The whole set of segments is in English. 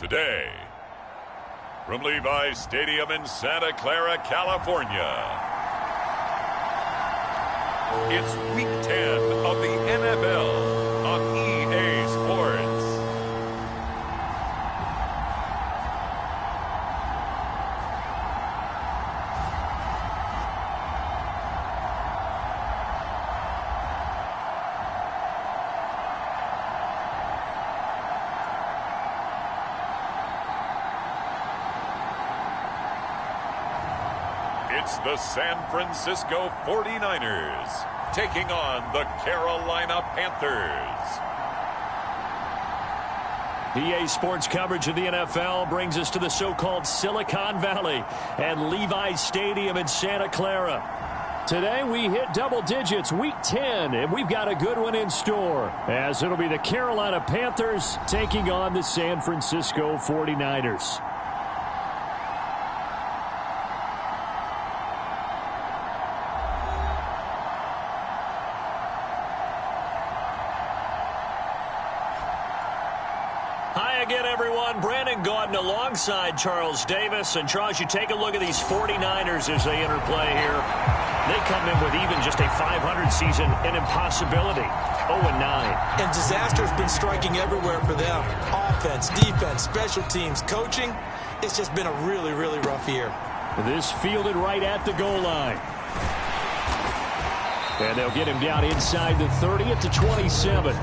Today, from Levi's Stadium in Santa Clara, California, it's Week 10 of the NFL on EA Sports. It's the San Francisco 49ers taking on the Carolina Panthers. EA Sports coverage of the NFL brings us to the so-called Silicon Valley and Levi's Stadium in Santa Clara. Today we hit double digits, Week 10, and we've got a good one in store, as it'll be the Carolina Panthers taking on the San Francisco 49ers. Again, everyone, Brandon Gaudin alongside Charles Davis. And, Charles, you take a look at these 49ers as they interplay here. They come in with even just a 500 season, an impossibility, 0-9. And disaster has been striking everywhere for them. Offense, defense, special teams, coaching. It's just been a really, really rough year. This fielded right at the goal line. And they'll get him down inside the 30 at the 27.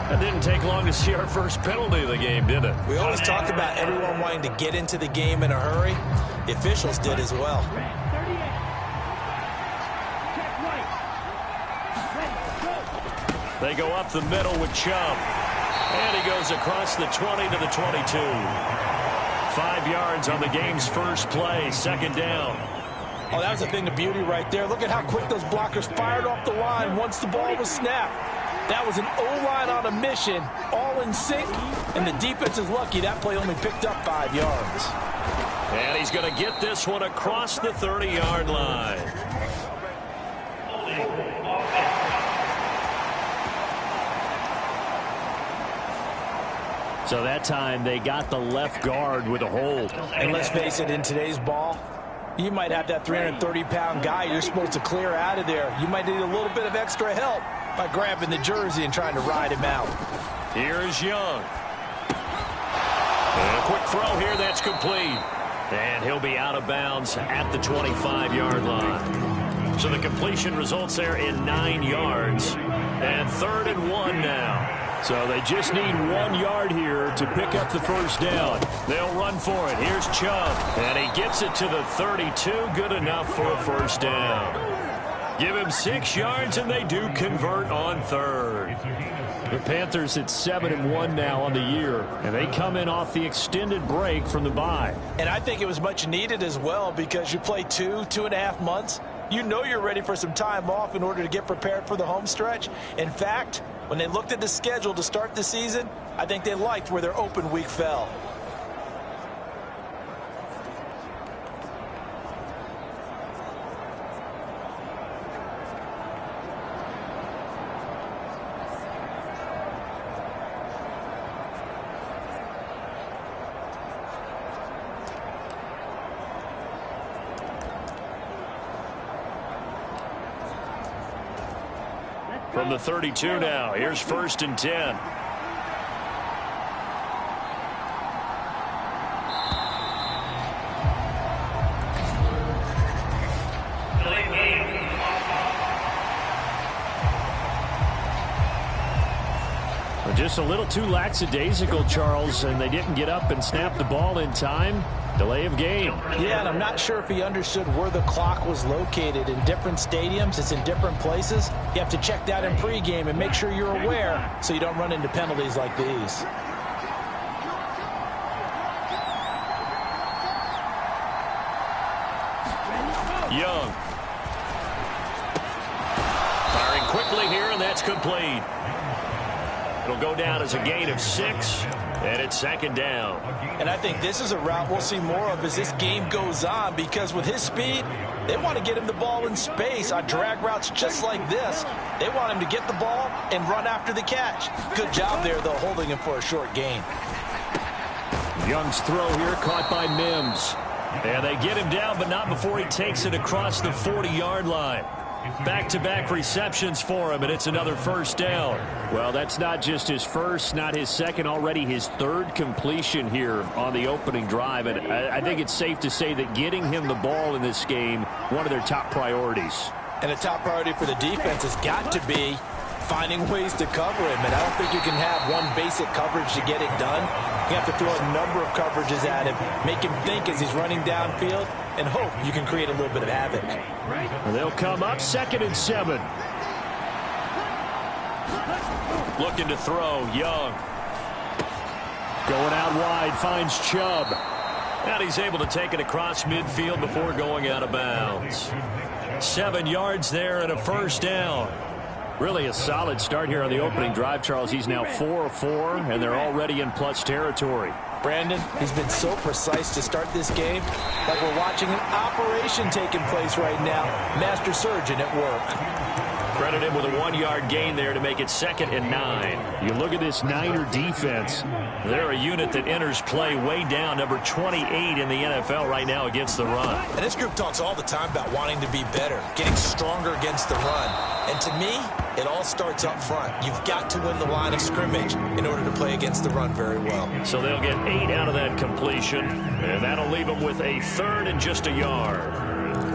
It didn't take long to see our first penalty of the game, did it? We always talk about everyone wanting to get into the game in a hurry. The officials did as well. They go up the middle with Chubb. And he goes across the 20 to the 22. 5 yards on the game's first play, second down. Oh, that was a thing of beauty right there. Look at how quick those blockers fired off the line once the ball was snapped. That was an O-line on a mission, all in sync, and the defense is lucky that play only picked up 5 yards. And he's going to get this one across the 30-yard line. So that time they got the left guard with a hold. And let's face it, in today's ball, you might have that 330-pound guy you're supposed to clear out of there. You might need a little bit of extra help by grabbing the jersey and trying to ride him out. Here is Young. And a quick throw here, that's complete. And he'll be out of bounds at the 25-yard line. So the completion results there in 9 yards. And 3rd and 1 now. So they just need 1 yard here to pick up the first down. They'll run for it. Here's Chubb. And he gets it to the 32. Good enough for a first down. Give him 6 yards, and they do convert on 3rd. The Panthers at 7-1 now on the year, and they come in off the extended break from the bye. And I think it was much needed as well, because you play 2.5 months. You know you're ready for some time off in order to get prepared for the home stretch. In fact, when they looked at the schedule to start the season, I think they liked where their open week fell. From the 32 now, here's 1st and 10. Just a little too lackadaisical, Charles, and they didn't get up and snap the ball in time. Delay of game. Yeah, and I'm not sure if he understood where the clock was located. In different stadiums, it's in different places. You have to check that in pregame and make sure you're aware so you don't run into penalties like these. Young. Firing quickly here, and that's complete. It'll go down as a gain of 6, and it's 2nd down. And I think this is a route we'll see more of as this game goes on, because with his speed, They want to get him the ball in space on drag routes just like this. They want him to get the ball and run after the catch. Good job there, though, holding him for a short gain. Young's throw here caught by Mims. And they get him down, but not before he takes it across the 40-yard line. Back-to-back receptions for him, and it's another first down. Well, that's not just his first, not his second, already his third completion here on the opening drive. And I think it's safe to say that getting him the ball in this game, one of their top priorities. And a top priority for the defense has got to be finding ways to cover him. And I don't think you can have one basic coverage to get it done. You have to throw a number of coverages at him, make him think as he's running downfield, and hope you can create a little bit of havoc. And they'll come up 2nd and 7. Looking to throw, Young. Going out wide, finds Chubb. And he's able to take it across midfield before going out of bounds. 7 yards there and a first down. Really a solid start here on the opening drive, Charles. He's now 4 of 4, and they're already in plus territory. Brandon, he's been so precise to start this game, like we're watching an operation taking place right now. Master surgeon at work. Credit him with a 1-yard gain there to make it 2nd and 9. You look at this Niner defense. They're a unit that enters play way down, number 28 in the NFL right now against the run. And this group talks all the time about wanting to be better, getting stronger against the run. And to me, it all starts up front. You've got to win the line of scrimmage in order to play against the run very well. So they'll get 8 out of that completion, and that'll leave them with a 3rd and just a yard.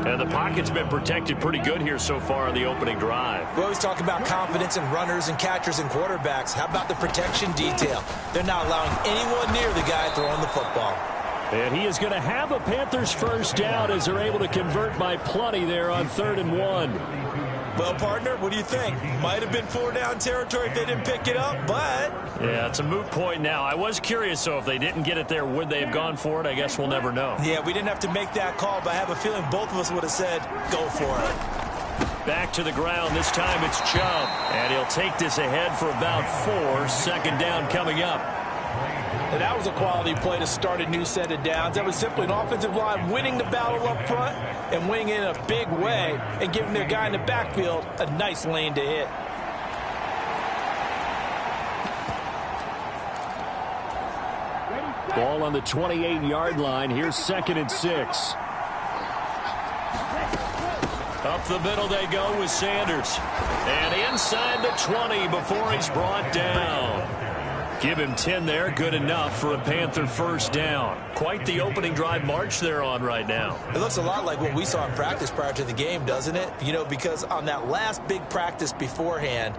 And the pocket's been protected pretty good here so far in the opening drive. We always talk about confidence in runners and catchers and quarterbacks. How about the protection detail? They're not allowing anyone near the guy throwing the football. And he is going to have a Panthers first down as they're able to convert by plenty there on 3rd and 1. Well, partner, what do you think? Might have been 4-down territory if they didn't pick it up, but... Yeah, it's a moot point now. I was curious, so if they didn't get it there, would they have gone for it? I guess we'll never know. Yeah, we didn't have to make that call, but I have a feeling both of us would have said, go for it. Back to the ground. This time it's Chubb. And he'll take this ahead for about 4. 2nd down coming up. And that was a quality play to start a new set of downs. That was simply an offensive line winning the battle up front and winning it in a big way and giving their guy in the backfield a nice lane to hit. Ball on the 28-yard line. Here's 2nd and 6. Up the middle they go with Sanders. And inside the 20 before he's brought down. Give him 10 there. Good enough for a Panther first down. Quite the opening drive march they're on right now. It looks a lot like what we saw in practice prior to the game, doesn't it? You know, because on that last big practice beforehand,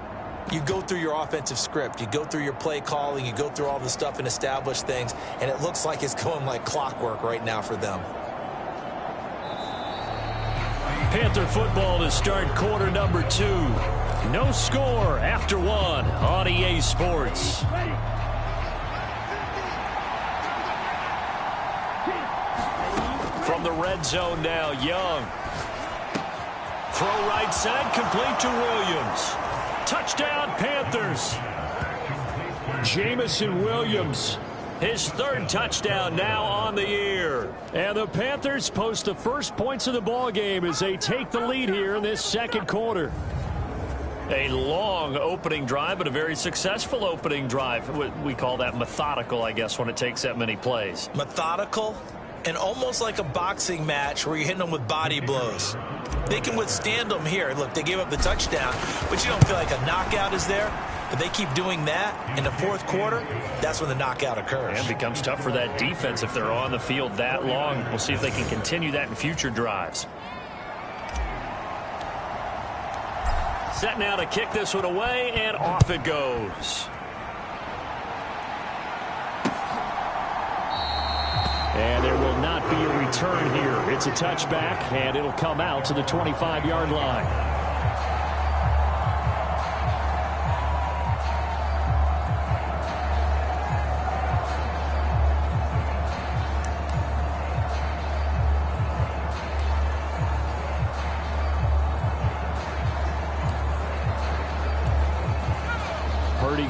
you go through your offensive script. You go through your play calling. You go through all the stuff and establish things. And it looks like it's going like clockwork right now for them. Panther football to start quarter number 2. No score after 1 on EA Sports. From the red zone now, Young. Throw right side, complete to Williams. Touchdown, Panthers. Jamison Williams. His 3rd touchdown now on the year. And the Panthers post the first points of the ball game as they take the lead here in this 2nd quarter. A long opening drive, but a very successful opening drive. We call that methodical, I guess, when it takes that many plays. Methodical and almost like a boxing match where you're hitting them with body blows. They can withstand them here. Look, they gave up the touchdown, but you don't feel like a knockout is there. If they keep doing that in the 4th quarter, that's when the knockout occurs. And it becomes tough for that defense if they're on the field that long. We'll see if they can continue that in future drives. Set now to kick this one away, and off it goes. And there will not be a return here. It's a touchback, and it'll come out to the 25-yard line.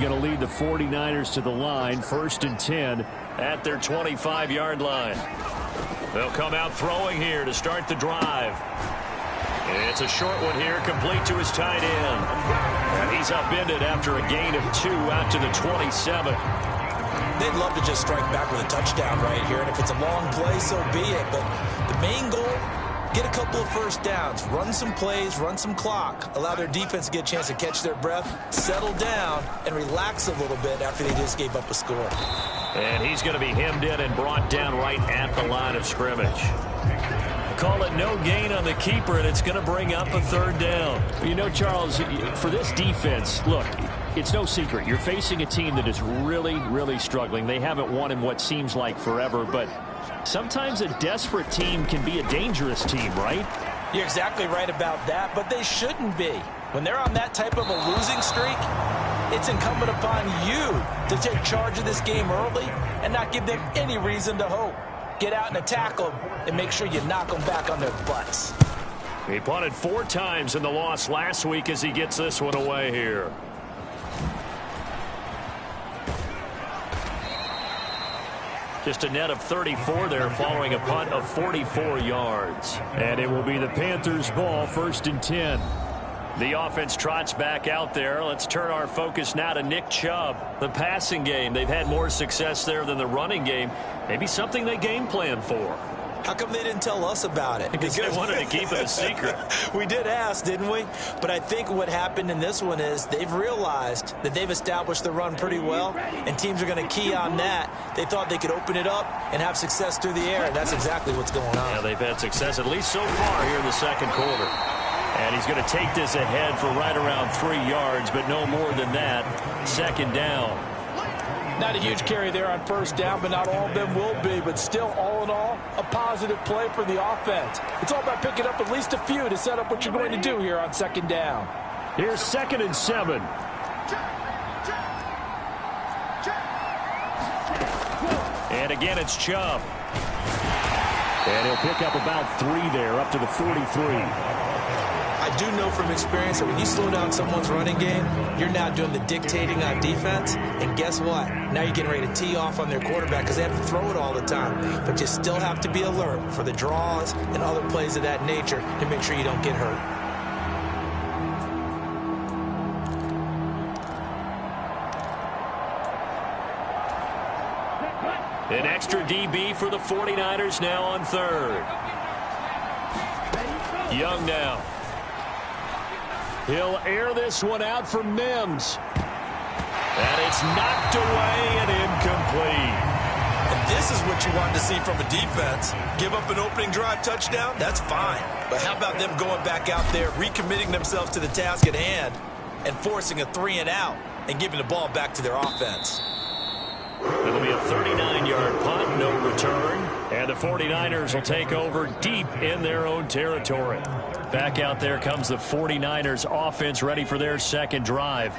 Going to lead the 49ers to the line, 1st and 10 at their 25-yard line. They'll come out throwing here to start the drive. It's a short one here, complete to his tight end. And he's upended after a gain of 2 out to the 27. They'd love to just strike back with a touchdown right here, and if it's a long play, so be it. But the main goal, get a couple of first downs, run some plays, run some clock, allow their defense to get a chance to catch their breath, settle down, and relax a little bit after they just gave up a score. And he's going to be hemmed in and brought down right at the line of scrimmage. Call it no gain on the keeper, and it's going to bring up a third down. You know, Charles, for this defense, look, it's no secret. You're facing a team that is really, really struggling. They haven't won in what seems like forever, but sometimes a desperate team can be a dangerous team, right? You're exactly right about that, but they shouldn't be. When they're on that type of a losing streak, it's incumbent upon you to take charge of this game early and not give them any reason to hope. Get out and attack them and make sure you knock them back on their butts. He punted 4 times in the loss last week as he gets this one away here. Just a net of 34 there following a punt of 44 yards. And it will be the Panthers' ball, 1st and 10. The offense trots back out there. Let's turn our focus now to Nick Chubb. The passing game, they've had more success there than the running game. Maybe something they game plan for. How come they didn't tell us about it? Because they wanted to keep it a secret. We did ask, didn't we? But I think what happened in this one is they've realized that they've established the run pretty well, and teams are going to key on that. They thought they could open it up and have success through the air, and that's exactly what's going on. Yeah, they've had success at least so far here in the second quarter. And he's going to take this ahead for right around 3 yards, but no more than that. 2nd down. Not a huge carry there on 1st down, but not all of them will be. But still, all in all, a positive play for the offense. It's all about picking up at least a few to set up what you're going to do here on 2nd down. Here's 2nd and 7. And again, it's Chubb. And he'll pick up about 3 there, up to the 43. I do know from experience that when you slow down someone's running game, you're now doing the dictating on defense. And guess what? Now you're getting ready to tee off on their quarterback because they have to throw it all the time. But you still have to be alert for the draws and other plays of that nature to make sure you don't get hurt. An extra DB for the 49ers now on 3rd. Young now. He'll air this one out for Mims. And it's knocked away and incomplete. And this is what you wanted to see from a defense. Give up an opening drive touchdown, that's fine. But how about them going back out there, recommitting themselves to the task at hand, and forcing a 3-and-out and giving the ball back to their offense. It'll be a 39-yard punt, no return. And the 49ers will take over deep in their own territory. Back out there comes the 49ers offense ready for their 2nd drive.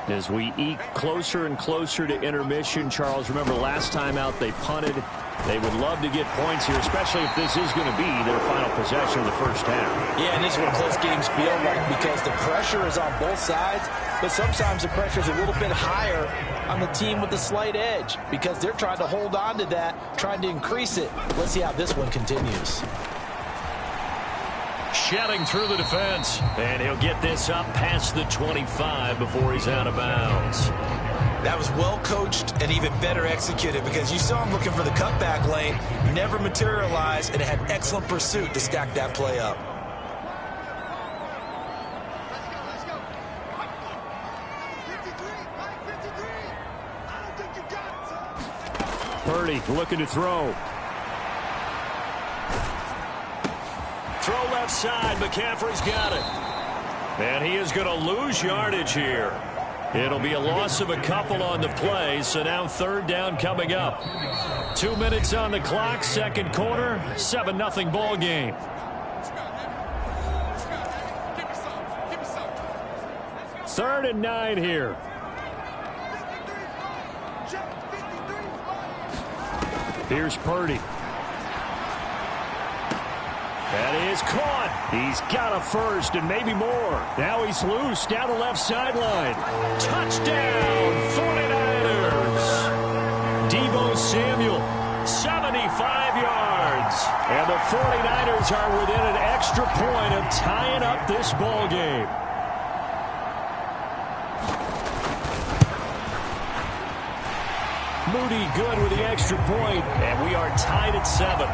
As we eke closer and closer to intermission, Charles, remember last time out they punted. They would love to get points here, especially if this is going to be their final possession of the 1st half. Yeah, and this is what close games feel like because the pressure is on both sides, but sometimes the pressure is a little bit higher on the team with the slight edge because they're trying to hold on to that, trying to increase it. Let's see how this one continues. Shedding through the defense, and he'll get this up past the 25 before he's out of bounds. That was well coached and even better executed because you saw him looking for the cutback lane, never materialized, and had excellent pursuit to stack that play up. Purdy looking to throw. Throw left side. McCaffrey's got it. And he is going to lose yardage here. It'll be a loss of a couple on the play, so now 3rd down coming up. 2 minutes on the clock, 2nd quarter, 7-0 ball game. Third and 9 here. Here's Purdy. That is caught. He's got a first and maybe more. Now he's loose down the left sideline. Touchdown, 49ers. Deebo Samuel, 75 yards. And the 49ers are within an extra point of tying up this ball game. Moody good with the extra point, and we are tied at 7.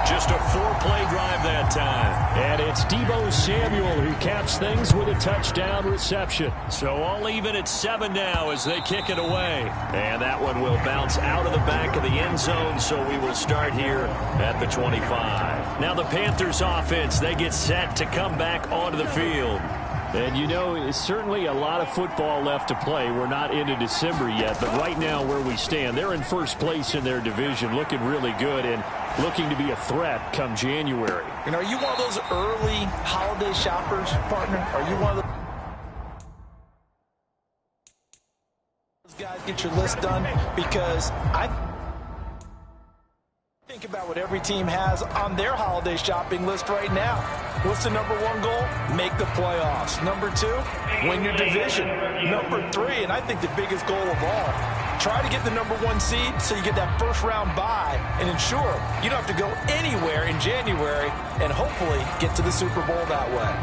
Just a 4-play drive that time. And it's Deebo Samuel who caps things with a touchdown reception. So all even at 7 now as they kick it away. And that one will bounce out of the back of the end zone, so we will start here at the 25. Now the Panthers offense, they get set to come back onto the field. And, you know, it's certainly a lot of football left to play. We're not into December yet, but right now where we stand, they're in first place in their division, looking really good and looking to be a threat come January. And are you one of those early holiday shoppers, partner? Are you one of those guys get your list done? Because I think about what every team has on their holiday shopping list right now. What's the number 1 goal? Make the playoffs. Number 2, win your division. Number 3, and I think the biggest goal of all, try to get the number 1 seed so you get that first round bye and ensure you don't have to go anywhere in January and hopefully get to the Super Bowl that way.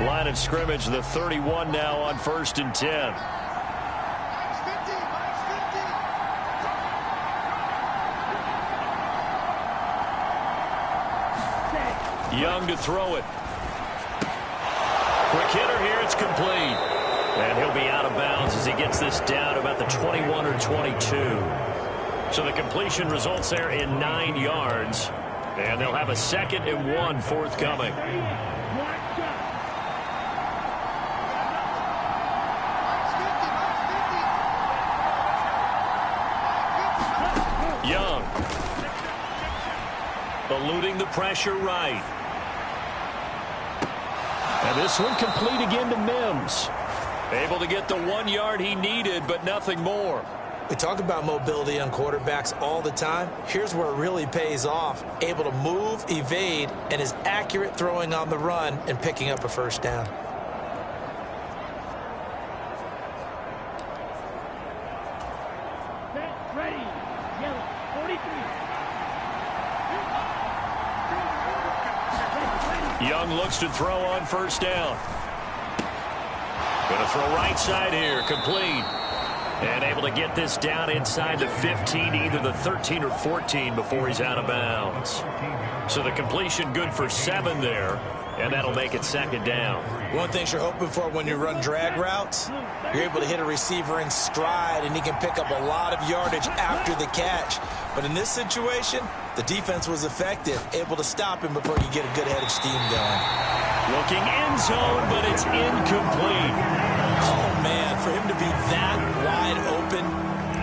Line of scrimmage, the 31 now on 1st and 10. Young to throw it. Quick hitter here, it's complete. And he'll be out of bounds as he gets this down about the 21 or 22. So the completion results there in 9 yards. And they'll have a 2nd and 1 forthcoming. Young. Eluding the pressure right. And this one complete again to Mims. Able to get the 1 yard he needed, but nothing more. We talk about mobility on quarterbacks all the time. Here's where it really pays off. Able to move, evade, and is accurate throwing on the run and picking up a first down. Young looks to throw on 1st down. Going to throw right side here, complete. And able to get this down inside the 15, either the 13 or 14 before he's out of bounds. So the completion good for 7 there, and that'll make it 2nd down. One thing you're hoping for when you run drag routes, you're able to hit a receiver in stride, and he can pick up a lot of yardage after the catch. But in this situation, the defense was effective, able to stop him before you get a good head of steam going. Looking end zone, but it's incomplete. Oh, man, for him to be that wide open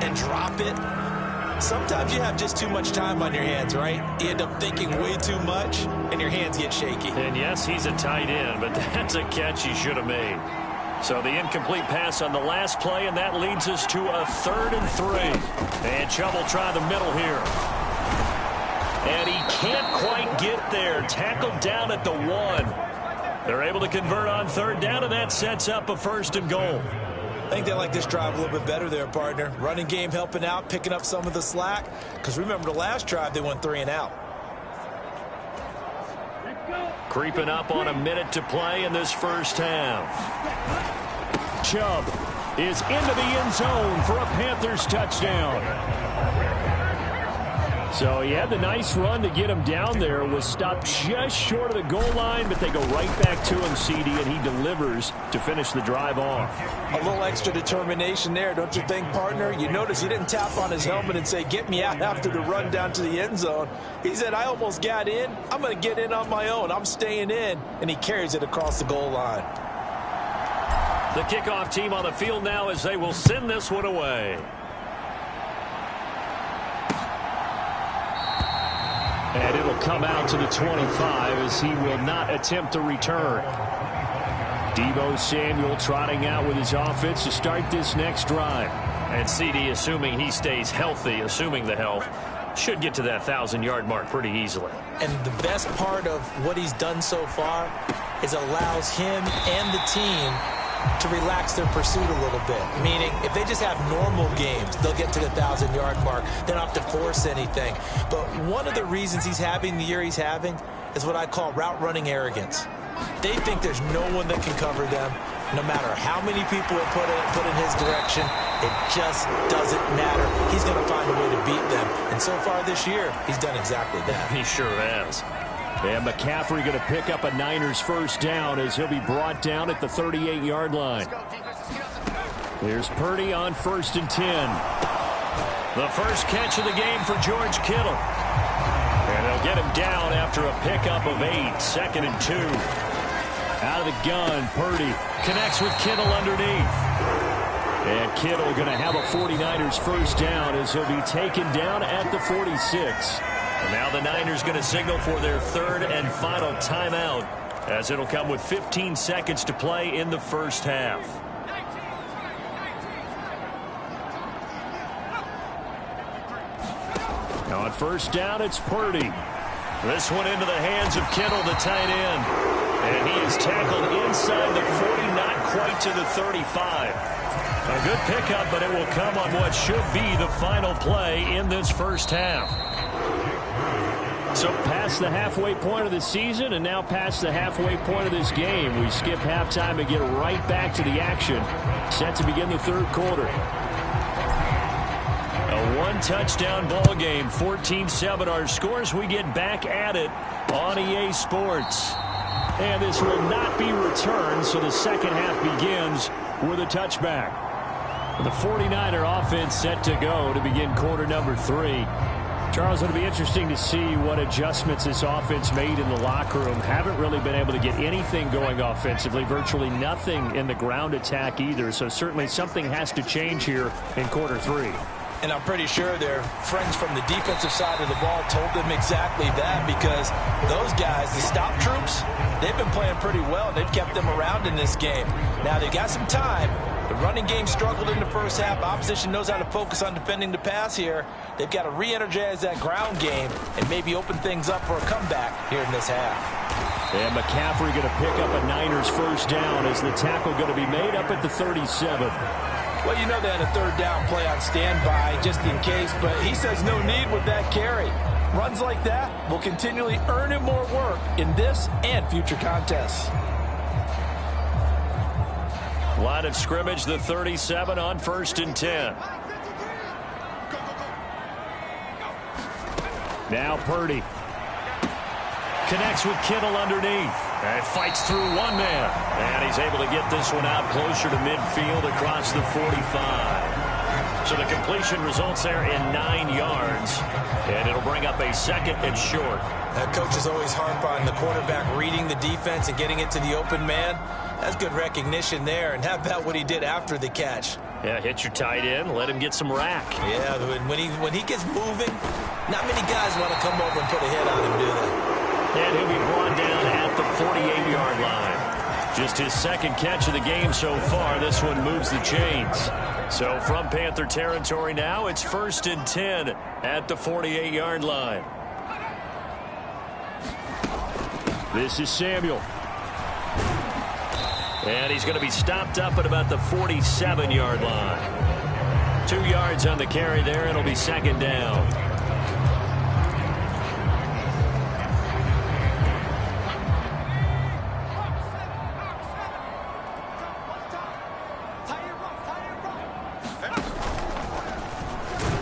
and drop it, sometimes you have just too much time on your hands, right? You end up thinking way too much, and your hands get shaky. And yes, he's a tight end, but that's a catch he should have made. So the incomplete pass on the last play, and that leads us to a 3rd and 3. And Chubb will try the middle here. And he can't quite get there. Tackled down at the 1. They're able to convert on 3rd down, and that sets up a 1st and goal. I think they like this drive a little bit better there, partner. Running game helping out, picking up some of the slack. Because remember, the last drive, they went 3 and out. Creeping up on a minute to play in this first half. Chubb is into the end zone for a Panthers touchdown. So he had the nice run to get him down there, was stopped just short of the goal line, but they go right back to him, CD, and he delivers to finish the drive off. A little extra determination there, don't you think, partner? You notice he didn't tap on his helmet and say, get me out after the run down to the end zone. He said, I almost got in. I'm going to get in on my own. I'm staying in. And he carries it across the goal line. The kickoff team on the field now as they will send this one away. And it'll come out to the 25 as he will not attempt to return. Deebo Samuel trotting out with his offense to start this next drive. And CD, assuming he stays healthy, assuming the health, Should get to that 1,000-yard mark pretty easily. And the best part of what he's done so far is allows him and the team to relax their pursuit a little bit. Meaning, if they just have normal games, they'll get to the 1,000-yard mark. They don't have to force anything. But one of the reasons he's having the year he's having is what I call route running arrogance. They think there's no one that can cover them. No matter how many people are put in his direction, it just doesn't matter. He's going to find a way to beat them. And so far this year, he's done exactly that. He sure has. And McCaffrey going to pick up a Niners first down as he'll be brought down at the 38-yard line. Here's Purdy on 1st and 10. The first catch of the game for George Kittle. And they'll get him down after a pickup of 8, 2nd and 2. Out of the gun, Purdy connects with Kittle underneath. And Kittle going to have a 49ers first down as he'll be taken down at the 46. And now the Niners going to signal for their 3rd and final timeout, as it'll come with 15 seconds to play in the first half. Now on first down, it's Purdy. This one into the hands of Kittle, the tight end. And he is tackled inside the 40, not quite to the 35. A good pickup, but it will come on what should be the final play in this first half. So past the halfway point of the season and now past the halfway point of this game. We skip halftime and get right back to the action. Set to begin the 3rd quarter. A one-touchdown ball game, 14-7 our scores. We get back at it on EA Sports. And this will not be returned, so the second half begins with a touchback. The 49er offense set to go to begin quarter number 3. Charles, it'll be interesting to see what adjustments this offense made in the locker room. Haven't really been able to get anything going offensively, virtually nothing in the ground attack either. So certainly something has to change here in quarter 3. And I'm pretty sure their friends from the defensive side of the ball told them exactly that, because those guys, the stop troops, they've been playing pretty well. They've kept them around in this game. Now they've got some time. The running game struggled in the first half. Opposition knows how to focus on defending the pass here. They've got to re-energize that ground game and maybe open things up for a comeback here in this half. And McCaffrey going to pick up a Niners first down as the tackle going to be made up at the 37. Well, you know they had a 3rd down play on standby just in case, but he says no need with that carry. Runs like that will continually earn him more work in this and future contests. Line of scrimmage, the 37 on 1st and 10. Now Purdy connects with Kittle underneath. And fights through one man. And he's able to get this one out closer to midfield across the 45. So the completion results there in 9 yards. And it'll bring up a 2nd and short. Coaches always harp on the quarterback reading the defense and getting it to the open man. That's good recognition there. And how about what he did after the catch? Yeah, hit your tight end, let him get some rack. Yeah, when he gets moving, not many guys want to come over and put a hit on him, do they? And he'll be brought down at the 48-yard line. Just his 2nd catch of the game so far. This one moves the chains. So from Panther territory now, it's 1st and 10 at the 48-yard line. This is Samuel. And he's going to be stopped up at about the 47-yard line. 2 yards on the carry there. It'll be 2nd down.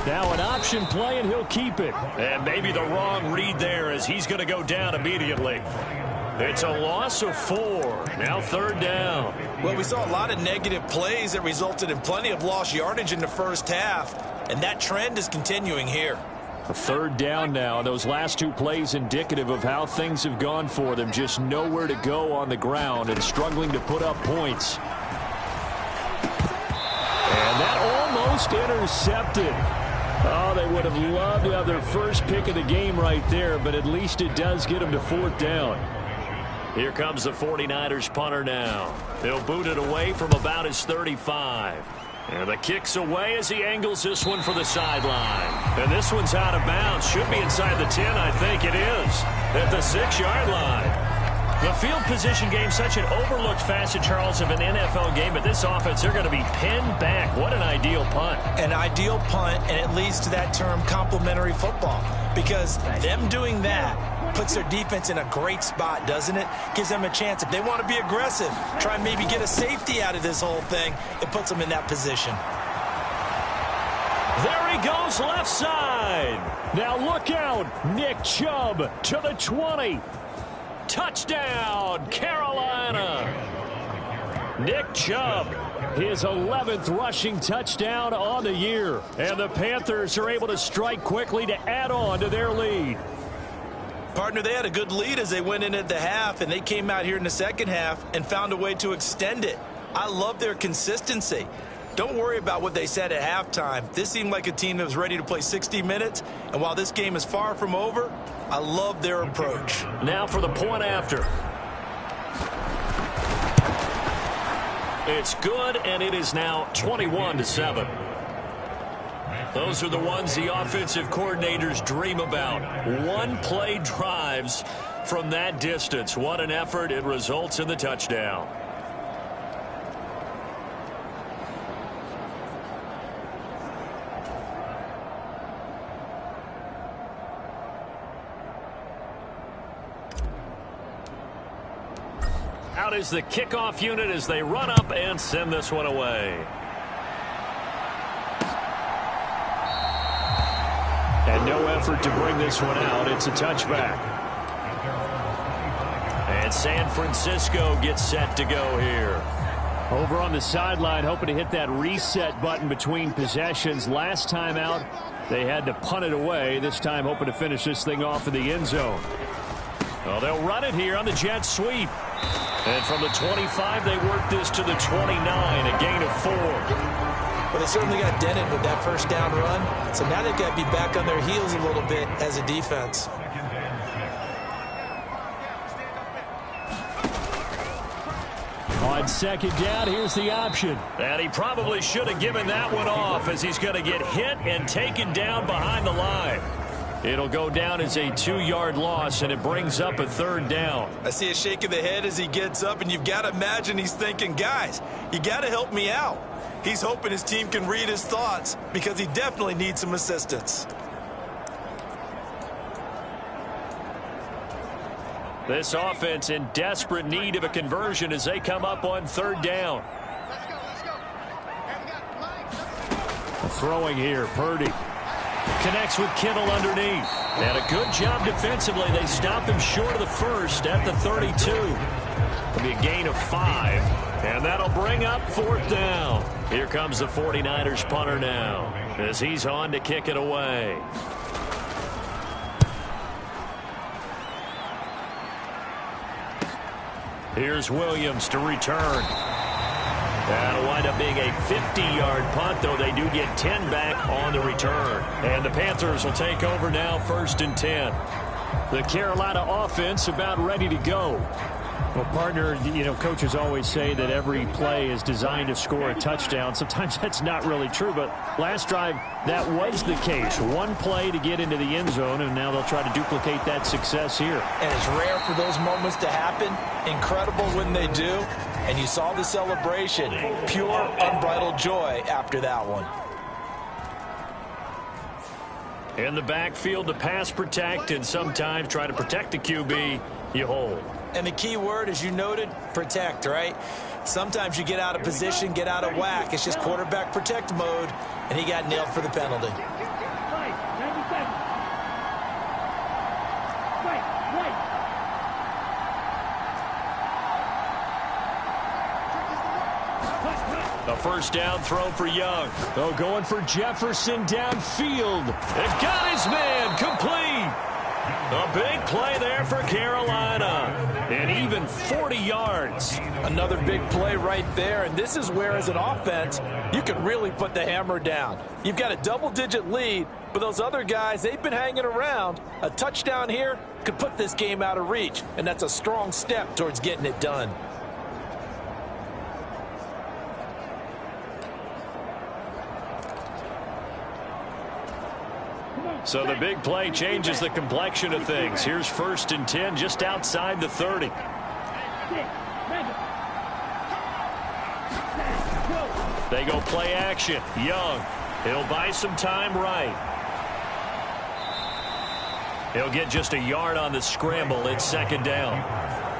Now an option play, and he'll keep it. And maybe the wrong read there, as he's going to go down immediately. It's a loss of 4. Now 3rd down. Well, we saw a lot of negative plays that resulted in plenty of lost yardage in the first half. And that trend is continuing here. A 3rd down now. Those last 2 plays indicative of how things have gone for them. Just nowhere to go on the ground and struggling to put up points. And that almost intercepted. Oh, they would have loved to have their first pick of the game right there, but at least it does get them to 4th down. Here comes the 49ers punter now. They'll boot it away from about his 35. And the kick's away as he angles this one for the sideline. And this one's out of bounds. Should be inside the 10, I think it is. At the 6-yard line. The field position game, such an overlooked facet, Charles, of an NFL game. But this offense, they're going to be pinned back. What an ideal punt. An ideal punt, and it leads to that term complementary football. Because them doing that puts their defense in a great spot, doesn't it? Gives them a chance. If they want to be aggressive, try and maybe get a safety out of this whole thing, it puts them in that position. There he goes, left side. Now look out. Nick Chubb to the 20. Touchdown, Carolina. Nick Chubb, his 11th rushing touchdown on the year. And the Panthers are able to strike quickly to add on to their lead. Partner, they had a good lead as they went in at the half, and they came out here in the second half and found a way to extend it. I love their consistency. Don't worry about what they said at halftime. This seemed like a team that was ready to play 60 minutes, and while this game is far from over, I love their approach. Now for the point after. It's good, and it is now 21-7. Those are the ones the offensive coordinators dream about. One-play drives from that distance. What an effort. It results in the touchdown. Out is the kickoff unit as they run up and send this one away. And no effort to bring this one out. It's a touchback. And San Francisco gets set to go here. Over on the sideline, hoping to hit that reset button between possessions. Last time out, they had to punt it away. This time, hoping to finish this thing off in the end zone. Well, they'll run it here on the jet sweep. And from the 25, they work this to the 29, a gain of 4. Well, they certainly got dented with that first down run. So now they've got to be back on their heels a little bit as a defense. On second down, here's the option. And he probably should have given that one off as he's going to get hit and taken down behind the line. It'll go down as a 2-yard loss, and it brings up a third down. I see a shake of the head as he gets up, and you've got to imagine he's thinking, guys, you got to help me out. He's hoping his team can read his thoughts because he definitely needs some assistance. This offense in desperate need of a conversion as they come up on third down. Throwing here, Purdy. Connects with Kittle underneath. And a good job defensively. They stop him short of the first at the 32. It'll be a gain of 5. And that'll bring up fourth down. Here comes the 49ers punter now as he's on to kick it away. Here's Williams to return. That'll wind up being a 50-yard punt, though they do get 10 back on the return. And the Panthers will take over now, 1st and 10. The Carolina offense about ready to go. Well, partner, you know, coaches always say that every play is designed to score a touchdown. Sometimes that's not really true, but last drive, that was the case. One play to get into the end zone, and now they'll try to duplicate that success here. And it's rare for those moments to happen. Incredible when they do. And you saw the celebration. Pure, unbridled joy after that one. In the backfield to pass protect, and sometimes try to protect the QB, you hold. And the key word, as you noted, protect, right? Sometimes you get out of position, get out of whack. It's just quarterback protect mode, and he got nailed for the penalty. A first down throw for Young. Oh, going for Jefferson downfield. They've got his man complete. A big play there for Carolina. And even 40 yards. Another big play right there. And this is where, as an offense, you can really put the hammer down. You've got a double-digit lead, but those other guys, they've been hanging around. A touchdown here could put this game out of reach. And that's a strong step towards getting it done. So the big play changes the complexion of things. Here's 1st and 10 just outside the 30. They go play action. Young. He'll buy some time right. He'll get just a yard on the scramble. It's 2nd down.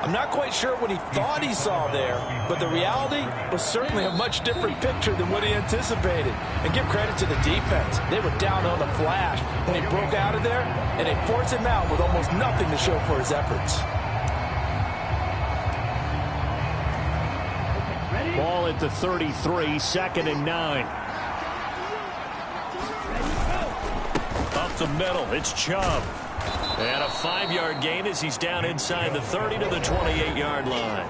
I'm not quite sure what he thought he saw there, but the reality was certainly a much different picture than what he anticipated. And give credit to the defense. They were down on the flash when he broke out of there, and they forced him out with almost nothing to show for his efforts. Ball at the 33, 2nd and 9. Up the middle, it's Chubb. And a 5-yard gain as he's down inside the 30 to the 28-yard line.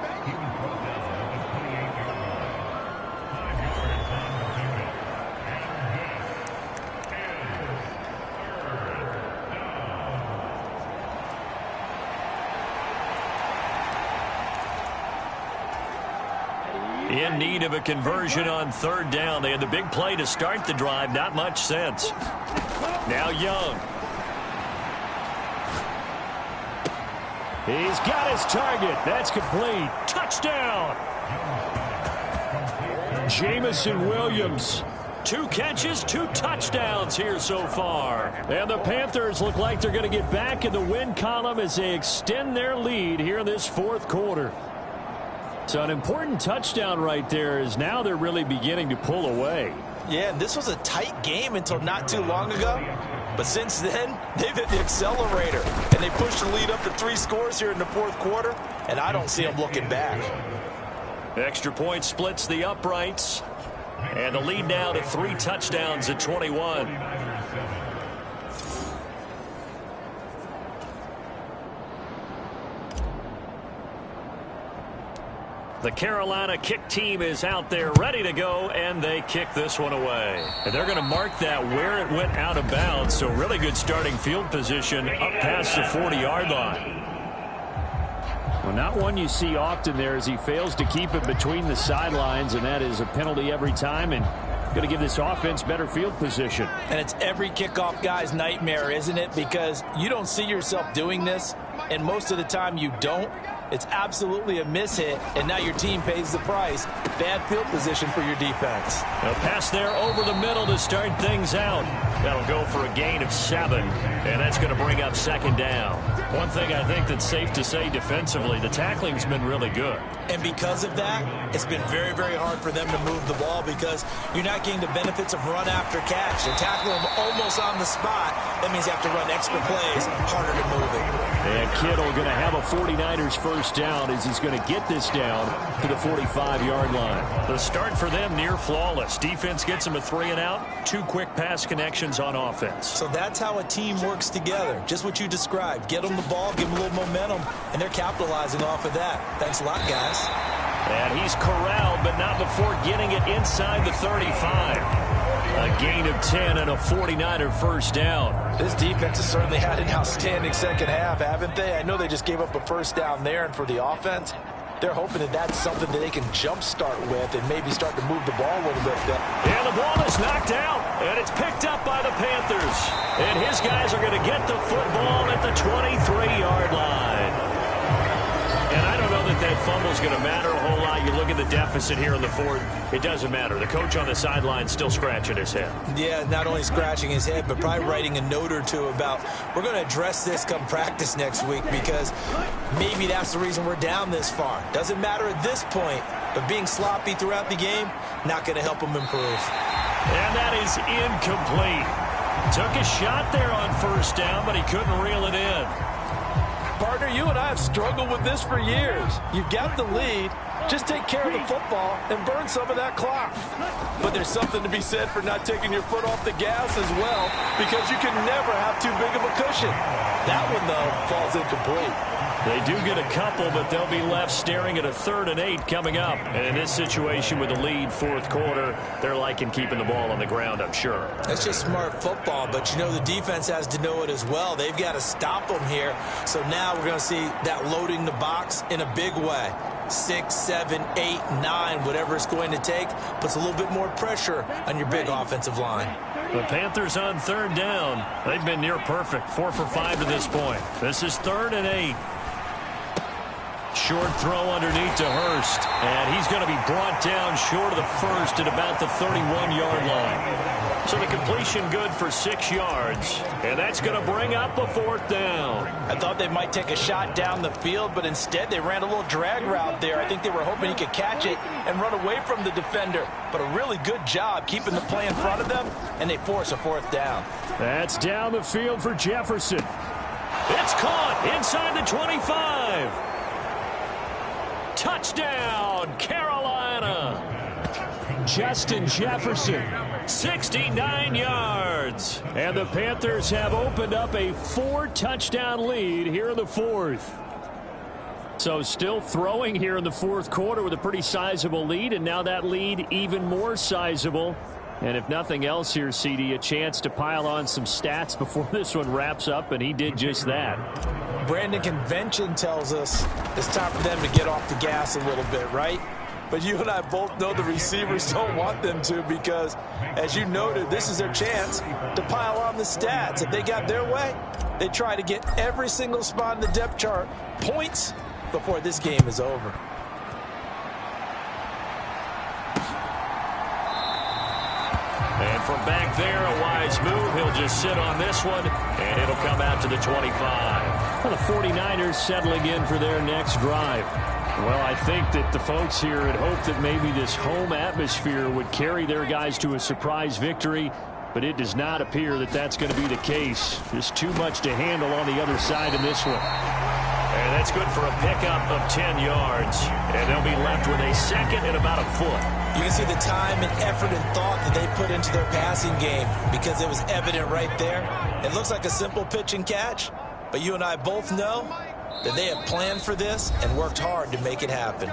In need of a conversion on 3rd down. They had the big play to start the drive. Not much sense. Now Young. He's got his target. That's complete. Touchdown. Jamison Williams. 2 catches, 2 touchdowns here so far. And the Panthers look like they're going to get back in the win column as they extend their lead here in this 4th quarter. So an important touchdown right there is now they're really beginning to pull away. Yeah, this was a tight game until not too long ago. But since then, they've hit the accelerator, and they pushed the lead up to 3 scores here in the 4th quarter, and I don't see them looking back. Extra point splits the uprights, and the lead now to 3 touchdowns at 21. The Carolina kick team is out there ready to go, and they kick this one away. And they're going to mark that where it went out of bounds, so really good starting field position up past the 40-yard line. Well, not one you see often there as he fails to keep it between the sidelines, and that is a penalty every time, and going to give this offense better field position. And it's every kickoff guy's nightmare, isn't it? Because you don't see yourself doing this, and most of the time you don't. It's absolutely a mishit, and now your team pays the price. Bad field position for your defense. A pass there over the middle to start things out. That'll go for a gain of 7, and that's going to bring up 2nd down. One thing I think that's safe to say defensively, the tackling's been really good. And because of that, it's been very, very hard for them to move the ball because you're not getting the benefits of run after catch. They're tackling them almost on the spot. That means you have to run extra plays, harder to move it. And Kittle going to have a 49ers first down as he's going to get this down to the 45-yard line. The start for them near flawless. Defense gets them a 3 and out, 2 quick pass connections on offense. So that's how a team works together. Just what you described. Get them the ball, give them a little momentum, and they're capitalizing off of that. Thanks a lot, guys. And he's corralled, but not before getting it inside the 35. A gain of 10 and a 49er first down. This defense has certainly had an outstanding second half, haven't they? I know they just gave up a first down there, and for the offense, they're hoping that that's something that they can jumpstart with and maybe start to move the ball a little bit. And the ball is knocked out, and it's picked up by the Panthers. And his guys are going to get the football at the 23-yard line. And I don't know that that fumble is going to matter a whole lot. You look at the deficit here in the 4th. It doesn't matter. The coach on the sideline still scratching his head. Yeah, not only scratching his head, but probably writing a note or two about we're going to address this come practice next week because maybe that's the reason we're down this far. Doesn't matter at this point, but being sloppy throughout the game, not going to help them improve. And that is incomplete. Took a shot there on first down, but he couldn't reel it in. Partner, you and I have struggled with this for years. You've got the lead. Just take care of the football and burn some of that clock. But there's something to be said for not taking your foot off the gas as well because you can never have too big of a cushion. That one, though, falls incomplete. They do get a couple, but they'll be left staring at a 3rd and 8 coming up. And in this situation with the lead 4th quarter, they're liking keeping the ball on the ground, I'm sure. That's just smart football, but you know the defense has to know it as well. They've got to stop them here. So now we're going to see that loading the box in a big way. 6, 7, 8, 9, whatever it's going to take, puts a little bit more pressure on your big offensive line. The Panthers on third down. They've been near perfect, 4 for 5 to this point. This is 3rd and 8. Short throw underneath to Hurst, and he's going to be brought down short of the first at about the 31-yard line. So the completion good for 6 yards, and that's going to bring up a 4th down. I thought they might take a shot down the field, but instead they ran a little drag route there. I think they were hoping he could catch it and run away from the defender, but a really good job keeping the play in front of them, and they force a 4th down. That's down the field for Jefferson. It's caught inside the 25. Touchdown, Carolina. Justin Jefferson. 69 yards. And the Panthers have opened up a 4-touchdown lead here in the 4th. So still throwing here in the 4th quarter with a pretty sizable lead, and now that lead even more sizable. And if nothing else here, CD, a chance to pile on some stats before this one wraps up, and he did just that. Brandon, convention tells us it's time for them to get off the gas a little bit, right? But you and I both know the receivers don't want them to because, as you noted, this is their chance to pile on the stats. If they got their way, they try to get every single spot in the depth chart points before this game is over. And from back there, a wise move. He'll just sit on this one, and it'll come out to the 25. Well, the 49ers settling in for their next drive. Well, I think that the folks here had hoped that maybe this home atmosphere would carry their guys to a surprise victory, but it does not appear that that's going to be the case. There's too much to handle on the other side in this one. And that's good for a pickup of 10 yards. And they'll be left with a 2nd and about a foot. You can see the time and effort and thought that they put into their passing game because it was evident right there. It looks like a simple pitch and catch, but you and I both know that they have planned for this and worked hard to make it happen.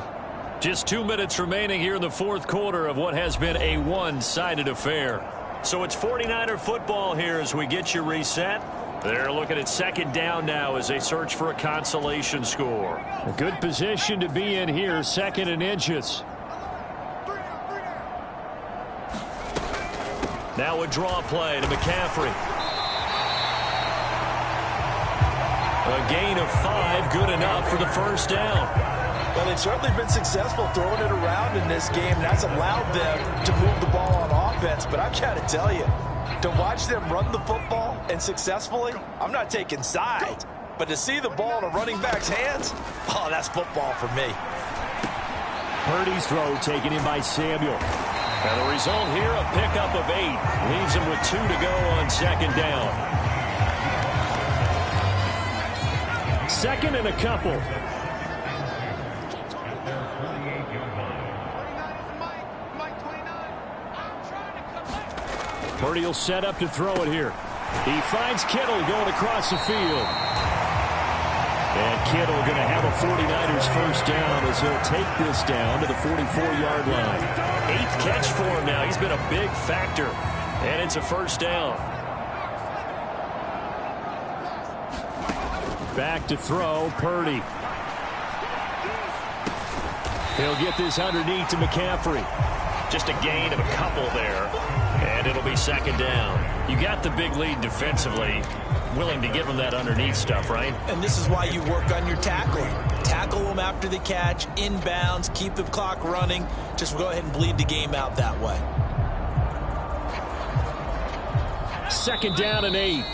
Just 2 minutes remaining here in the 4th quarter of what has been a one-sided affair. So it's 49er football here as we get you reset. They're looking at 2nd down now as they search for a consolation score. A good position to be in here, 2nd and inches. Now a draw play to McCaffrey. A gain of 5, good enough for the 1st down. Well, they've certainly been successful throwing it around in this game. That's allowed them to move the ball on offense. But I've got to tell you, to watch them run the football and successfully, I'm not taking sides. But to see the ball in a running back's hands, oh, that's football for me. Purdy's throw taken in by Samuel. And the result here, a pickup of 8. Leaves him with 2 to go on 2nd down. 2nd and a couple. Purdy will set up to throw it here. He finds Kittle going across the field. And Kittle going to have a 49ers 1st down as he'll take this down to the 44-yard line. 8th catch for him now. He's been a big factor. And it's a 1st down. Back to throw, Purdy. He'll get this underneath to McCaffrey. Just a gain of a couple there. And it'll be 2nd down. You got the big lead defensively. Willing to give them that underneath stuff, right? And this is why you work on your tackling. Tackle them after the catch, inbounds, keep the clock running. Just go ahead and bleed the game out that way. 2nd down and 8.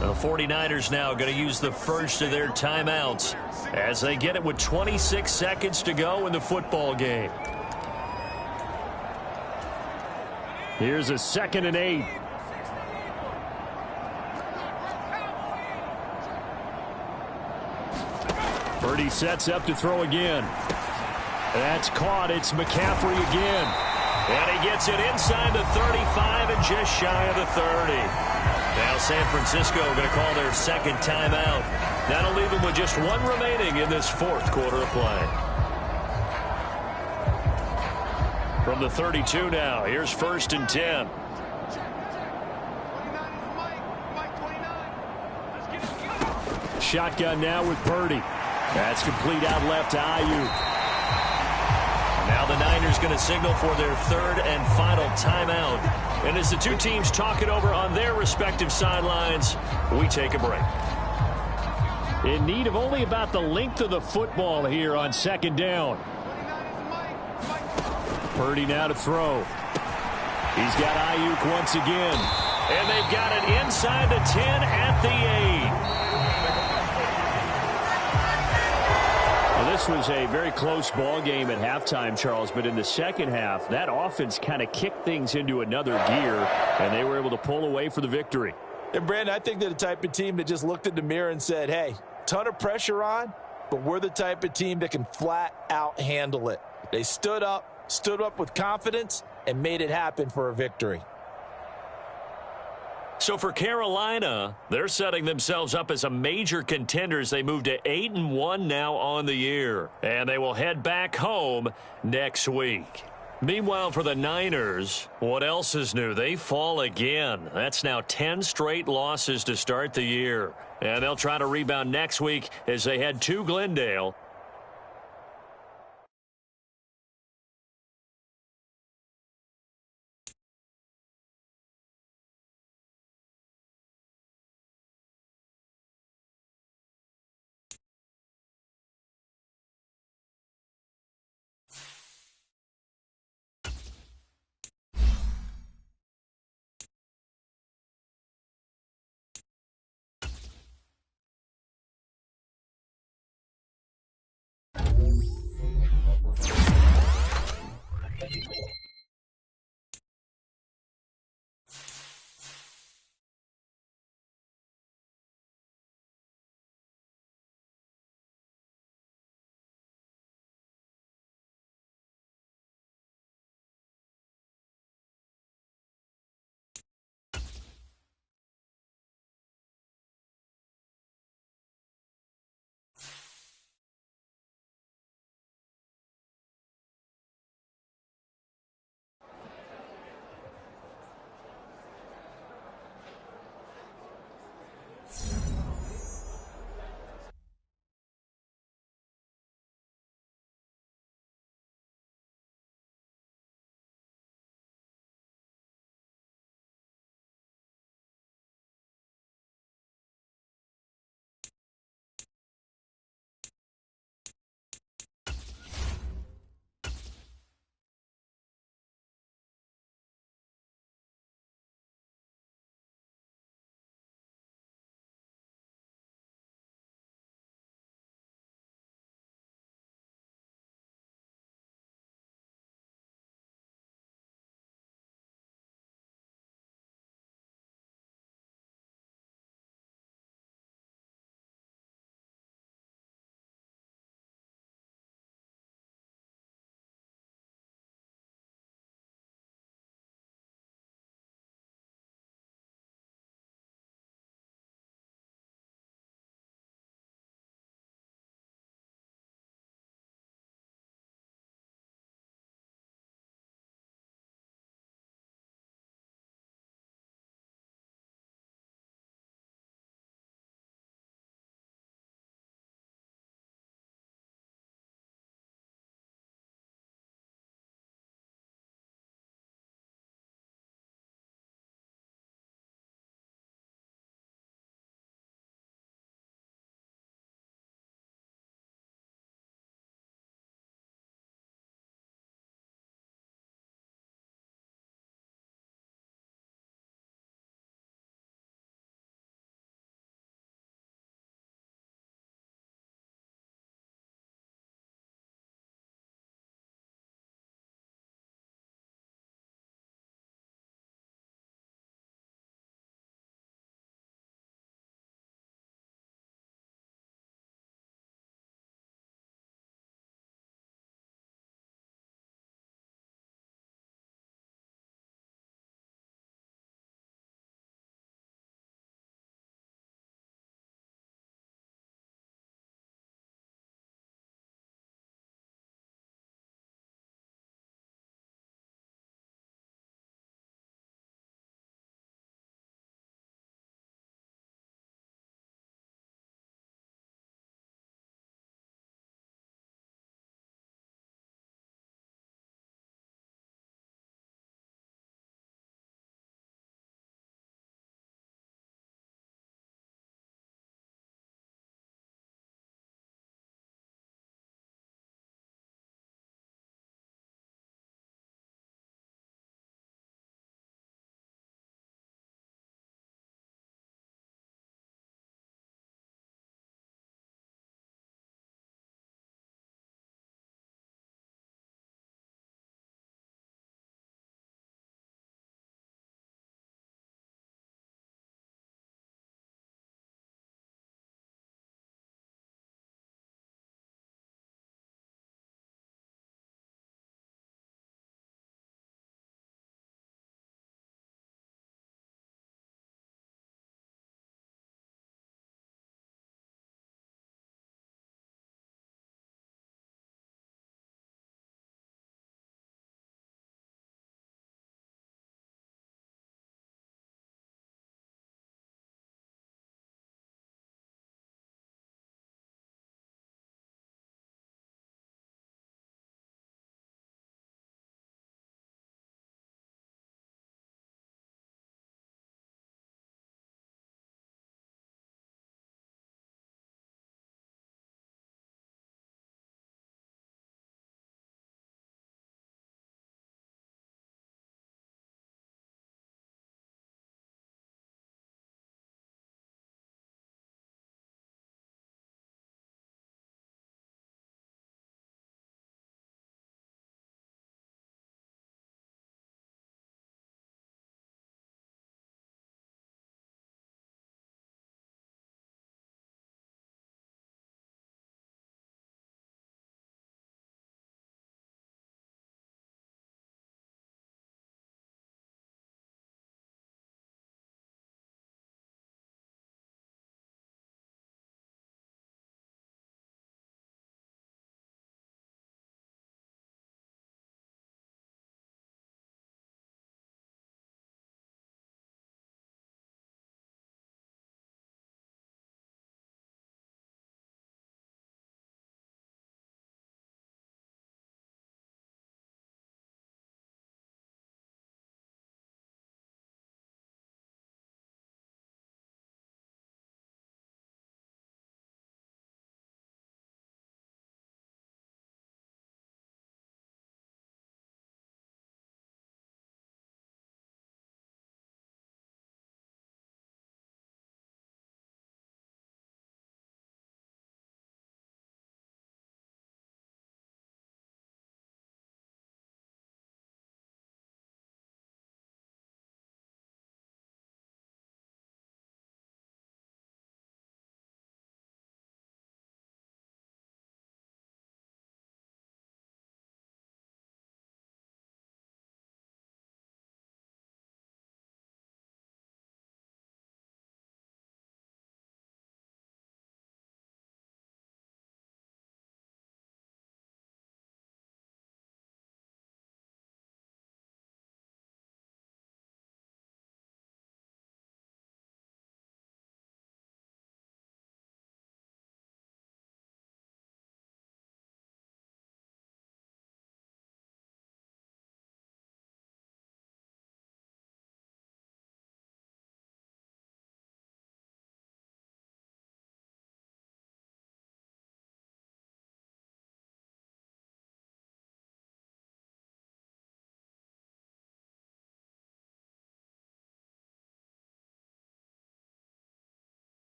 The 49ers now going to use the first of their timeouts as they get it with 26 seconds to go in the football game. Here's a 2nd and 8. Purdy sets up to throw again. That's caught. It's McCaffrey again. And he gets it inside the 35 and just shy of the 30. Now San Francisco going to call their 2nd timeout. That'll leave them with just 1 remaining in this 4th quarter of play. From the 32 now, here's 1st and 10. Shotgun now with Purdy. That's complete out left to Ayuk. 49ers going to signal for their third and final timeout. And as the two teams talk it over on their respective sidelines, we take a break. In need of only about the length of the football here on second down. Purdy now to throw. He's got Ayuk once again. And they've got it inside the 10 at the 8. Well, this was a very close ball game at halftime, Charles, but in the second half, that offense kind of kicked things into another gear, and they were able to pull away for the victory. And, Brandon, I think they're the type of team that just looked in the mirror and said, hey, ton of pressure on, but we're the type of team that can flat out handle it. They stood up with confidence, and made it happen for a victory. So for Carolina, they're setting themselves up as a major contender as they move to 8-1 now on the year. And they will head back home next week. Meanwhile, for the Niners, what else is new? They fall again. That's now 10 straight losses to start the year. And they'll try to rebound next week as they head to Glendale.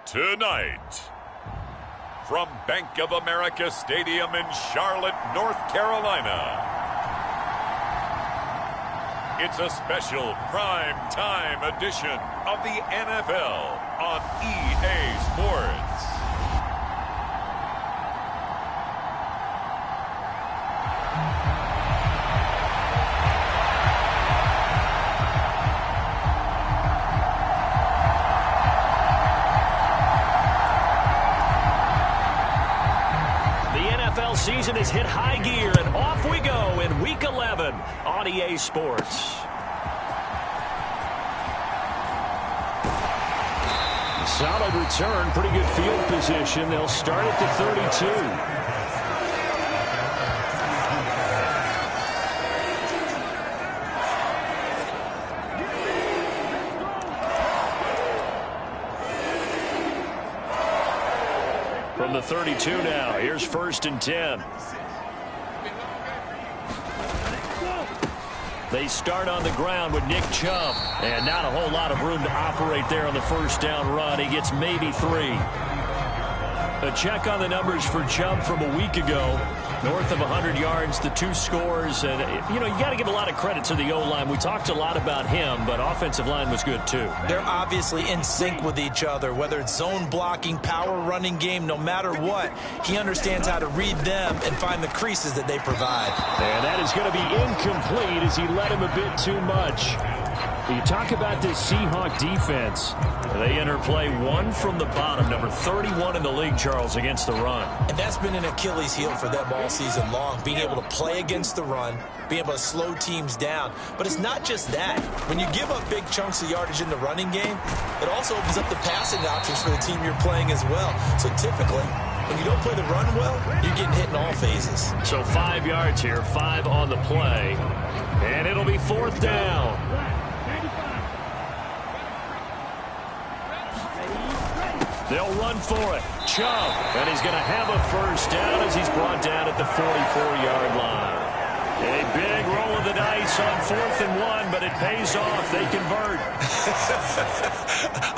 Tonight, from Bank of America Stadium in Charlotte, North Carolina, it's a special prime time edition of the NFL on EA Sports. Season has hit high gear, and off we go in Week 11 on EA Sports. Solid return, pretty good field position. They'll start at the 32. From the 32 now, here's 1st and 10. They start on the ground with Nick Chubb, and not a whole lot of room to operate there on the first down run. He gets maybe 3. A check on the numbers for Chubb from a week ago. North of 100 yards, the 2 scores. And, you got to give a lot of credit to the O-line. We talked a lot about him, but offensive line was good, too. They're obviously in sync with each other, whether it's zone blocking, power running game, no matter what. He understands how to read them and find the creases that they provide. And that is going to be incomplete as he led him a bit too much. You talk about this Seahawk defense. They enter play 1 from the bottom, number 31 in the league, Charles, against the run. And that's been an Achilles heel for them all season long, being able to play against the run, being able to slow teams down. But it's not just that. When you give up big chunks of yardage in the running game, it also opens up the passing options for the team you're playing as well. So typically, when you don't play the run well, you're getting hit in all phases. So 5 yards here, 5 on the play. And it'll be 4th down. They'll run for it. Chubb. And he's going to have a first down as he's brought down at the 44-yard line. A big roll of the dice on 4th and 1, but it pays off. They convert.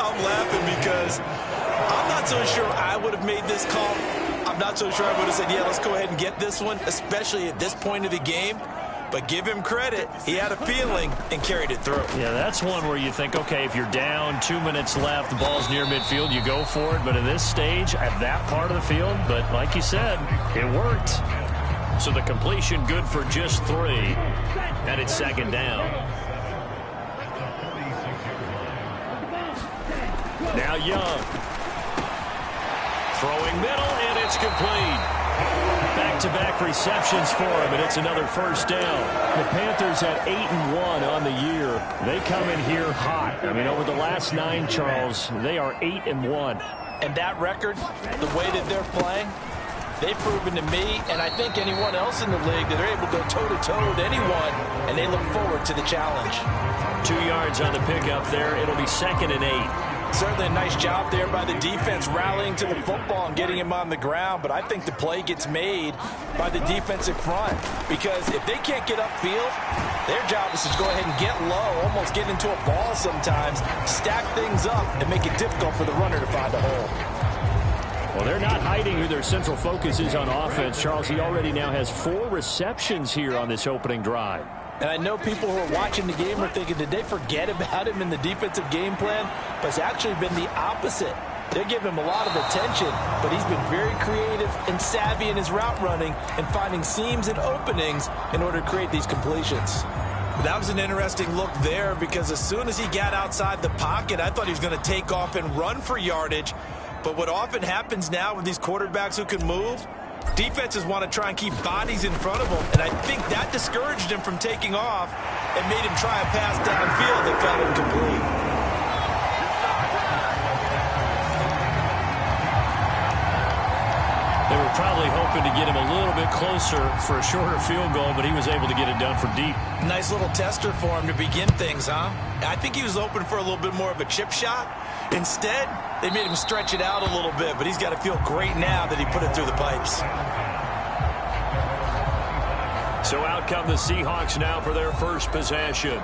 I'm laughing because I'm not so sure I would have made this call. I'm not so sure I would have said, yeah, let's go ahead and get this one, especially at this point of the game. But give him credit. He had a feeling and carried it through. Yeah, that's one where you think, okay, if you're down, 2 minutes left, the ball's near midfield, you go for it. But in this stage, at that part of the field, but like you said, it worked. So the completion good for just 3. And it's 2nd down. Now Young. Throwing middle, and it's complete. Back-to-back receptions for him, and it's another first down. The Panthers at 8-1 on the year. They come in here hot. I mean, over the last 9, Charles, they are 8-1. And that record, the way that they're playing, they've proven to me, and I think anyone else in the league, that they're able to go toe-to-toe with anyone, and they look forward to the challenge. 2 yards on the pickup there. It'll be 2nd and 8. Certainly a nice job there by the defense rallying to the football and getting him on the ground, but I think the play gets made by the defensive front because if they can't get upfield, their job is to go ahead and get low, almost get into a ball sometimes, stack things up, and make it difficult for the runner to find a hole. Well, they're not hiding who their central focus is on offense. Charles, he already now has 4 receptions here on this opening drive. And I know people who are watching the game are thinking, did they forget about him in the defensive game plan? But it's actually been the opposite. They're giving him a lot of attention, but he's been very creative and savvy in his route running and finding seams and openings in order to create these completions. That was an interesting look there because as soon as he got outside the pocket, I thought he was going to take off and run for yardage. But what often happens now with these quarterbacks who can move, defenses want to try and keep bodies in front of them, and I think that discouraged him from taking off and made him try a pass downfield that fell incomplete. They were probably hoping to get him a little bit closer for a shorter field goal, but he was able to get it done from deep. Nice little tester for him to begin things, huh? I think he was open for a little bit more of a chip shot. Instead, they made him stretch it out a little bit, but he's got to feel great now that he put it through the pipes. So out come the Seahawks now for their first possession.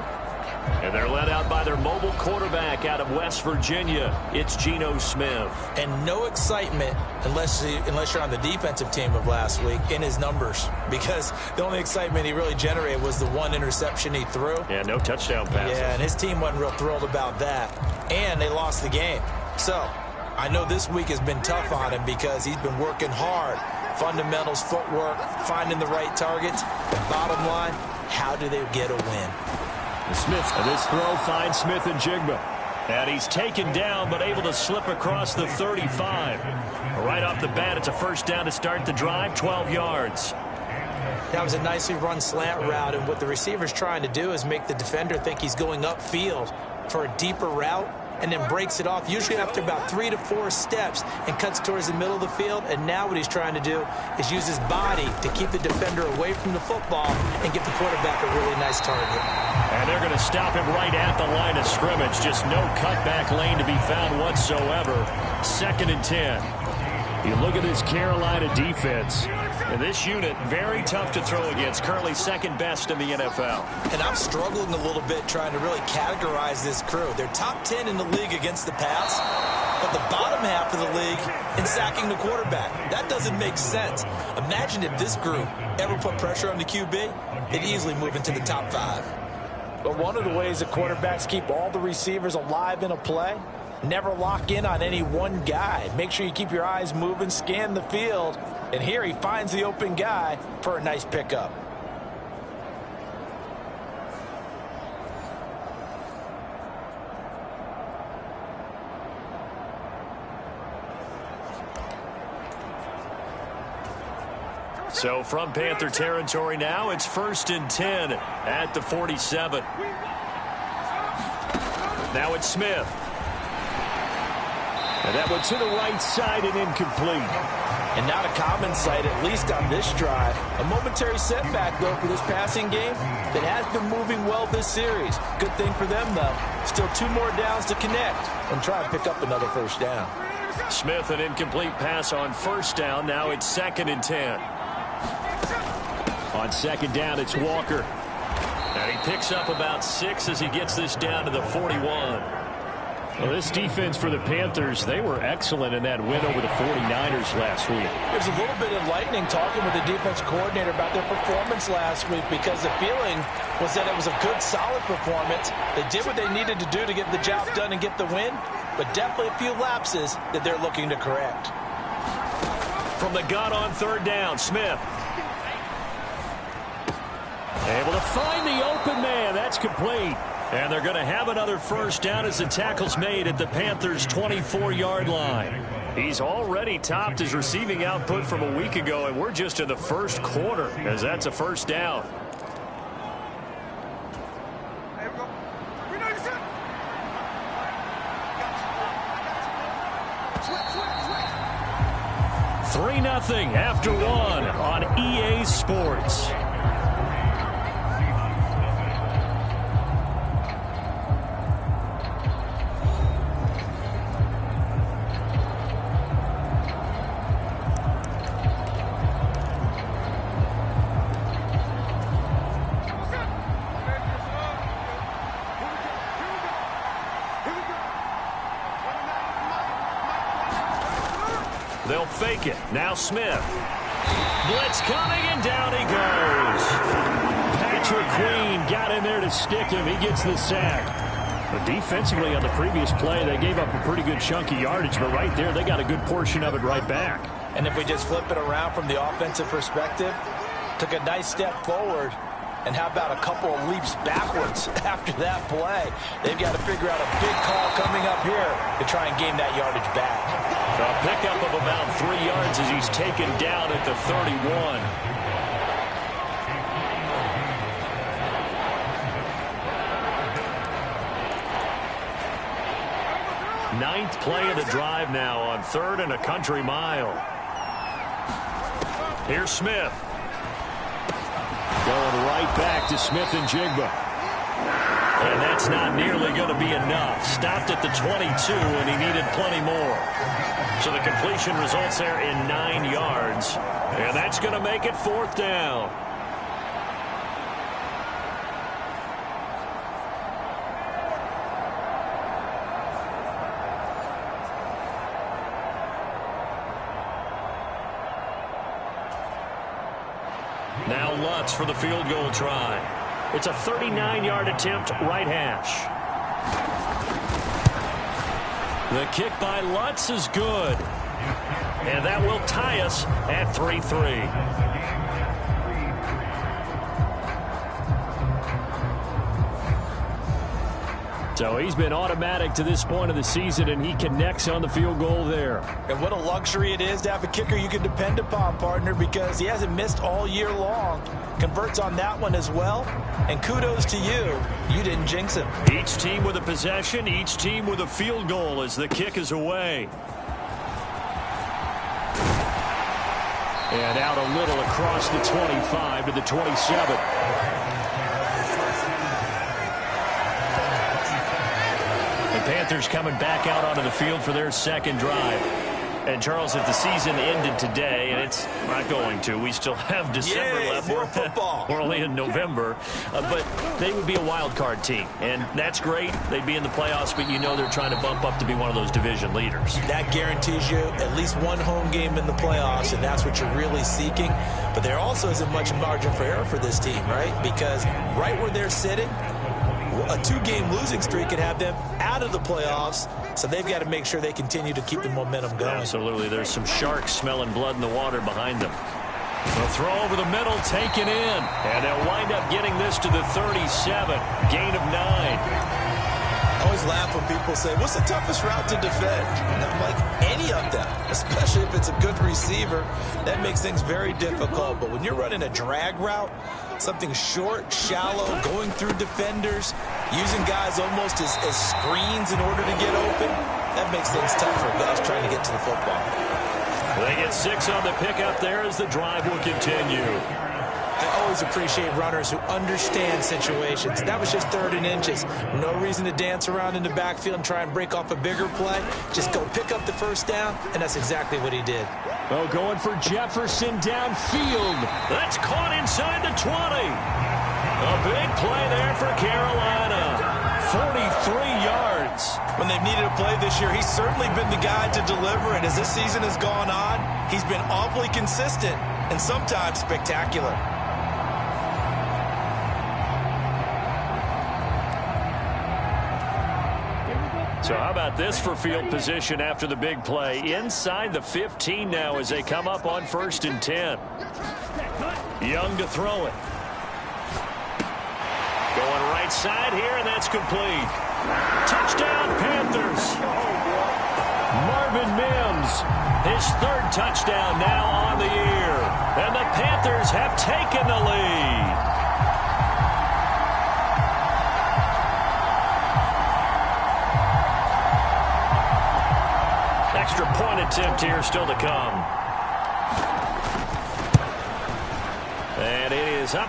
And they're led out by their mobile quarterback out of West Virginia. It's Geno Smith. And no excitement unless you're on the defensive team of last week in his numbers, because the only excitement he really generated was the 1 interception he threw. Yeah, no touchdown passes. Yeah, and his team wasn't real thrilled about that. And they lost the game. So I know this week has been tough on him because he's been working hard. Fundamentals, footwork, finding the right targets. Bottom line, how do they get a win? Smith, this throw finds Smith and Jigba. And he's taken down, but able to slip across the 35. Right off the bat, it's a first down to start the drive, 12 yards. That was a nicely run slant route, and what the receiver's trying to do is make the defender think he's going upfield for a deeper route, and then breaks it off, usually after about 3 to 4 steps, and cuts towards the middle of the field. And now what he's trying to do is use his body to keep the defender away from the football and get the quarterback a really nice target. And they're going to stop him right at the line of scrimmage. Just no cutback lane to be found whatsoever. 2nd and 10. You look at this Carolina defense. And this unit, very tough to throw against. Currently 2nd best in the NFL. And I'm struggling a little bit trying to really categorize this crew. They're top 10 in the league against the pass. but the bottom half of the league in sacking the quarterback. That doesn't make sense. Imagine if this group ever put pressure on the QB, they'd easily move into the top 5. But one of the ways that quarterbacks keep all the receivers alive in a play, never lock in on any one guy. Make sure you keep your eyes moving, scan the field, and here he finds the open guy for a nice pickup. So from Panther territory now, it's 1st and 10 at the 47. Now it's Smith. And that one to the right side and incomplete. And not a common sight, at least on this drive. A momentary setback, though, for this passing game that has been moving well this series. Good thing for them, though. Still 2 more downs to connect and try and pick up another first down. Smith, an incomplete pass on 1st down. Now it's 2nd and 10. On 2nd down, it's Walker. And he picks up about 6 as he gets this down to the 41. Well, this defense for the Panthers, they were excellent in that win over the 49ers last week. There's a little bit enlightening talking with the defense coordinator about their performance last week, because the feeling was that it was a good, solid performance. They did what they needed to do to get the job done and get the win, but definitely a few lapses that they're looking to correct. From the gun on 3rd down, Smith. Able to find the open man. That's complete. And they're going to have another first down as the tackle's made at the Panthers' 24-yard line. He's already topped his receiving output from a week ago, and we're just in the 1st quarter as that's a first down. Three 3-0 after 1 on EA Sports. They'll fake it. Now Smith. Blitz coming, and down he goes. Patrick Queen got in there to stick him. He gets the sack. But defensively on the previous play, they gave up a pretty good chunk of yardage, but right there, they got a good portion of it right back. And if we just flip it around from the offensive perspective, took a nice step forward, and how about a couple of leaps backwards after that play? They've got to figure out a big call coming up here to try and gain that yardage back. A pickup of about 3 yards as he's taken down at the 31. Ninth play of the drive now on 3rd and a country mile. Here's Smith. Going right back to Smith and Jigba. And that's not nearly going to be enough. Stopped at the 22, and he needed plenty more. So the completion results there in 9 yards. And that's going to make it 4th down. Now Lutz for the field goal try. It's a 39-yard attempt, right hash. The kick by Lutz is good. And that will tie us at 3-3. So he's been automatic to this point of the season, and he connects on the field goal there. And what a luxury it is to have a kicker you can depend upon, partner, because he hasn't missed all year long. Converts on that one as well. And kudos to you. You didn't jinx him. Each team with a possession, each team with a field goal as the kick is away. And out a little across the 25 to the 27. The Panthers coming back out onto the field for their second drive. And, Charles, if the season ended today, and it's not going to, we still have December left. More football. We're only in November. But they would be a wild card team, and that's great. They'd be in the playoffs, but you know they're trying to bump up to be one of those division leaders. That guarantees you at least one home game in the playoffs, and that's what you're really seeking. But there also isn't much margin for error for this team, right? Because right where they're sitting, a 2-game losing streak could have them out of the playoffs, so they've got to make sure they continue to keep the momentum going. Absolutely. There's some sharks smelling blood in the water behind them. The throw over the middle, taken in, and they'll wind up getting this to the 37, gain of 9. I always laugh when people say, what's the toughest route to defend? And I'm like, any of them, especially if it's a good receiver. That makes things very difficult. But when you're running a drag route, something short, shallow, going through defenders, using guys almost as screens in order to get open, that makes things tough for guys trying to get to the football. They get 6 on the pickup there as the drive will continue. I always appreciate runners who understand situations. That was just 3rd and inches. No reason to dance around in the backfield and try and break off a bigger play. Just go pick up the first down, and that's exactly what he did. Oh, going for Jefferson downfield. That's caught inside the 20. A big play there for Carolina. 43 yards. When they've needed a play this year, he's certainly been the guy to deliver, and as this season has gone on, he's been awfully consistent and sometimes spectacular. So how about this for field position after the big play? Inside the 15 now as they come up on 1st and 10. Young to throw it. Going right side here, and that's complete. Touchdown, Panthers. Marvin Mims, his 3rd touchdown now on the year. And the Panthers have taken the lead. Extra point attempt here still to come. And it is up.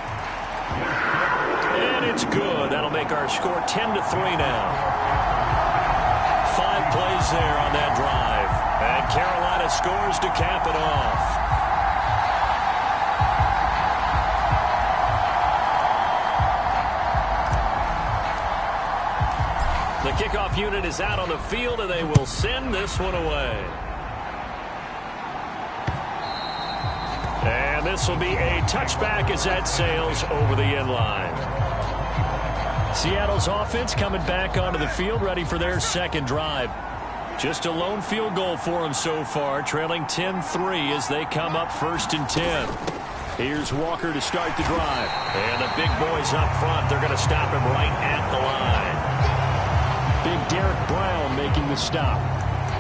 And it's good. That'll make our score 10-3 now. 5 plays there on that drive. And Carolina scores to cap it off. The kickoff unit is out on the field, and they will send this one away. And this will be a touchback as that sails over the end line. Seattle's offense coming back onto the field, ready for their 2nd drive. Just a lone field goal for them so far, trailing 10-3 as they come up 1st and 10. Here's Walker to start the drive. And the big boys up front, they're going to stop him right at the line. Big Derek Brown making the stop.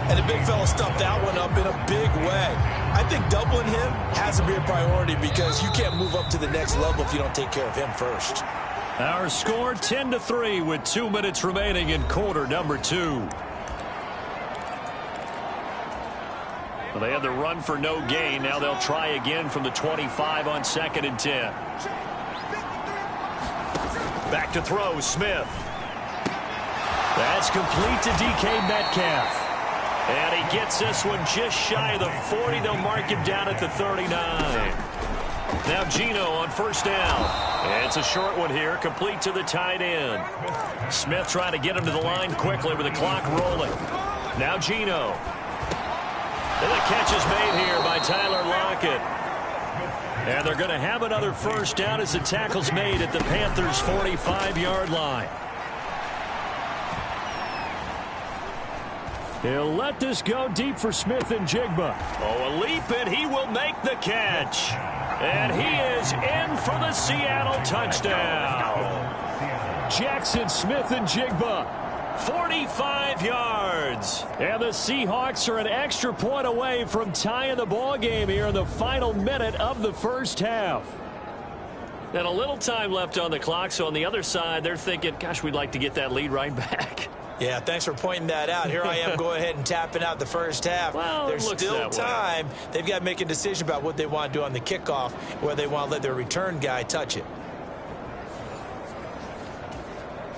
And the big fella stuffed that one up in a big way. I think doubling him has to be a priority because you can't move up to the next level if you don't take care of him first. Our score 10-3 with 2 minutes remaining in quarter number 2. Well, they had the run for no gain. Now they'll try again from the 25 on 2nd and 10. Back to throw, Smith. That's complete to DK Metcalf. And he gets this one just shy of the 40. They'll mark him down at the 39. Now Geno on 1st down. And it's a short one here, complete to the tight end. Smith trying to get him to the line quickly with the clock rolling. Now Geno. And the catch is made here by Tyler Lockett. And they're going to have another 1st down as the tackle's made at the Panthers' 45-yard line. He'll let this go deep for Smith and Jigba. Oh, a leap, and he will make the catch. And he is in for the Seattle touchdown. Jackson Smith and Jigba. 45 yards. And the Seahawks are an extra point away from tying the ball game here in the final minute of the 1st half. And a little time left on the clock, so on the other side, they're thinking, gosh, we'd like to get that lead right back. Yeah, thanks for pointing that out. Here I am going ahead and tapping out the 1st half. Well, there's still time. They've got to make a decision about what they want to do on the kickoff, whether they want to let their return guy touch it.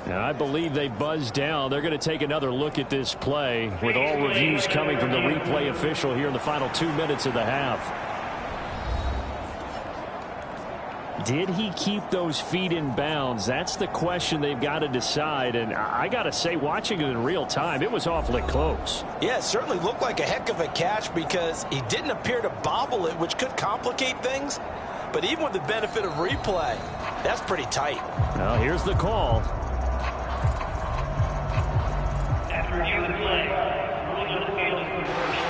And I believe they buzzed down. They're going to take another look at this play with all reviews coming from the replay official here in the final 2 minutes of the half. Did he keep those feet in bounds? That's the question they've got to decide. And I got to say, watching it in real time, it was awfully close. Yeah, it certainly looked like a heck of a catch because he didn't appear to bobble it, which could complicate things. But even with the benefit of replay, that's pretty tight. Now here's the call. After review of the play, rules of the field reversed.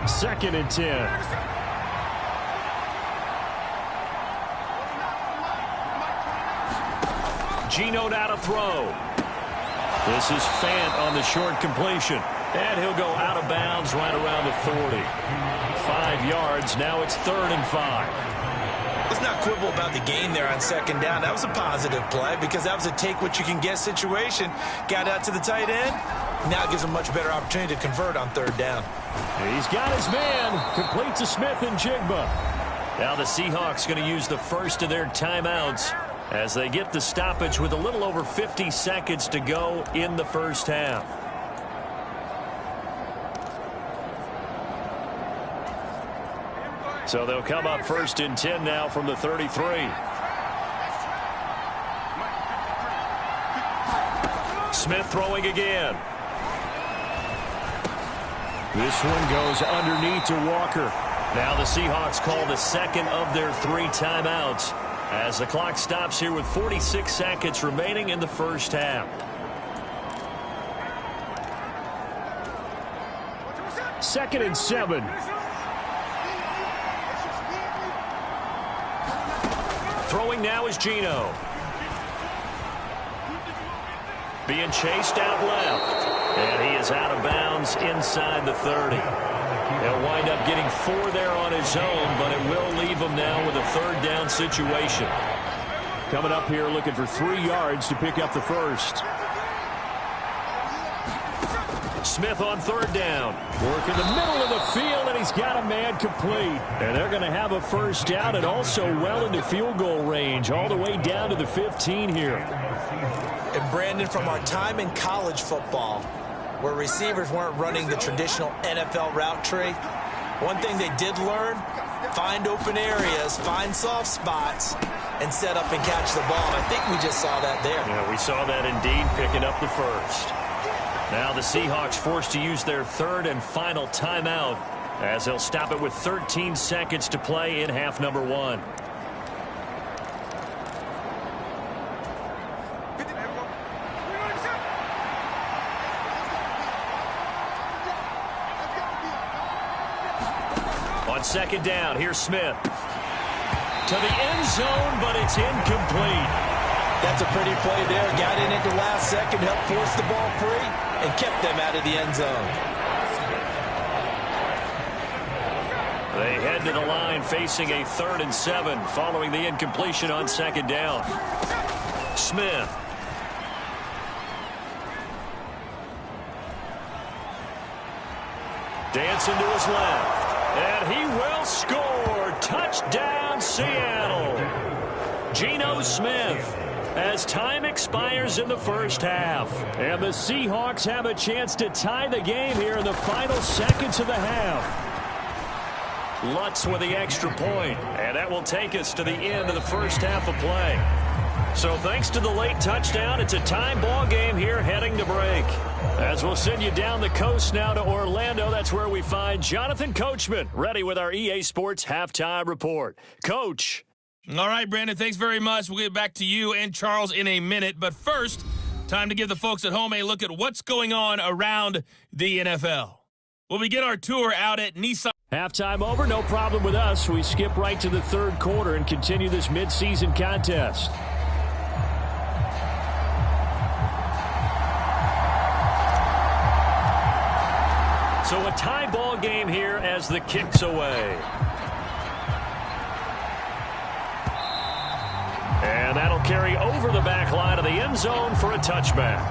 Second and 10. Geno now to throw. This is Fant on the short completion. And he'll go out of bounds right around the 40. 5 yards. Now it's 3rd and 5. Let's not quibble about the gain there on second down. That was a positive play because that was a take-what-you-can-get situation. Got out to the tight end. Now it gives him a much better opportunity to convert on 3rd down. He's got his man. Complete to Smith and Jigba. Now the Seahawks going to use the first of their timeouts as they get the stoppage with a little over 50 seconds to go in the first half. So they'll come up 1st and 10 now from the 33. Smith throwing again. This one goes underneath to Walker. Now the Seahawks call the second of their 3 timeouts as the clock stops here with 46 seconds remaining in the first half. Second and 7. Throwing now is Geno. Being chased out left. And he is out of bounds inside the 30. He'll wind up getting 4 there on his own, but it will leave him now with a 3rd down situation. Coming up here looking for 3 yards to pick up the first. Smith on 3rd down. Work in the middle of the field, and he's got a man complete. And they're going to have a first down and also well into field goal range, all the way down to the 15 here. And Brandon, from our time in college football, where receivers weren't running the traditional NFL route tree, one thing they did learn, find open areas, find soft spots, and set up and catch the ball. I think we just saw that there. Yeah, we saw that indeed, picking up the first. Now the Seahawks forced to use their 3rd and final timeout as they'll stop it with 13 seconds to play in half number 1. On second down, here's Smith. To the end zone, but it's incomplete. That's a pretty play there. Got in at the last second, helped force the ball free, and kept them out of the end zone. They head to the line facing a 3rd and 7 following the incompletion on second down. Smith. Dancing to his left. And he will score. Touchdown, Seattle. Geno Smith as time expires in the first half. And the Seahawks have a chance to tie the game here in the final seconds of the half. Lutz with the extra point, and that will take us to the end of the first half of play. So thanks to the late touchdown, it's a tie ball game here heading to break. As we'll send you down the coast now to Orlando, that's where we find Jonathan Coachman, ready with our EA Sports Halftime Report. Coach. All right, Brandon, thanks very much. We'll get back to you and Charles in a minute. But first, time to give the folks at home a look at what's going on around the NFL. We'll begin our tour out at Nissan. Halftime over, no problem with us. We skip right to the third quarter and continue this midseason contest. So a tie ball game here as the kick's away. And that'll carry over the back line of the end zone for a touchback.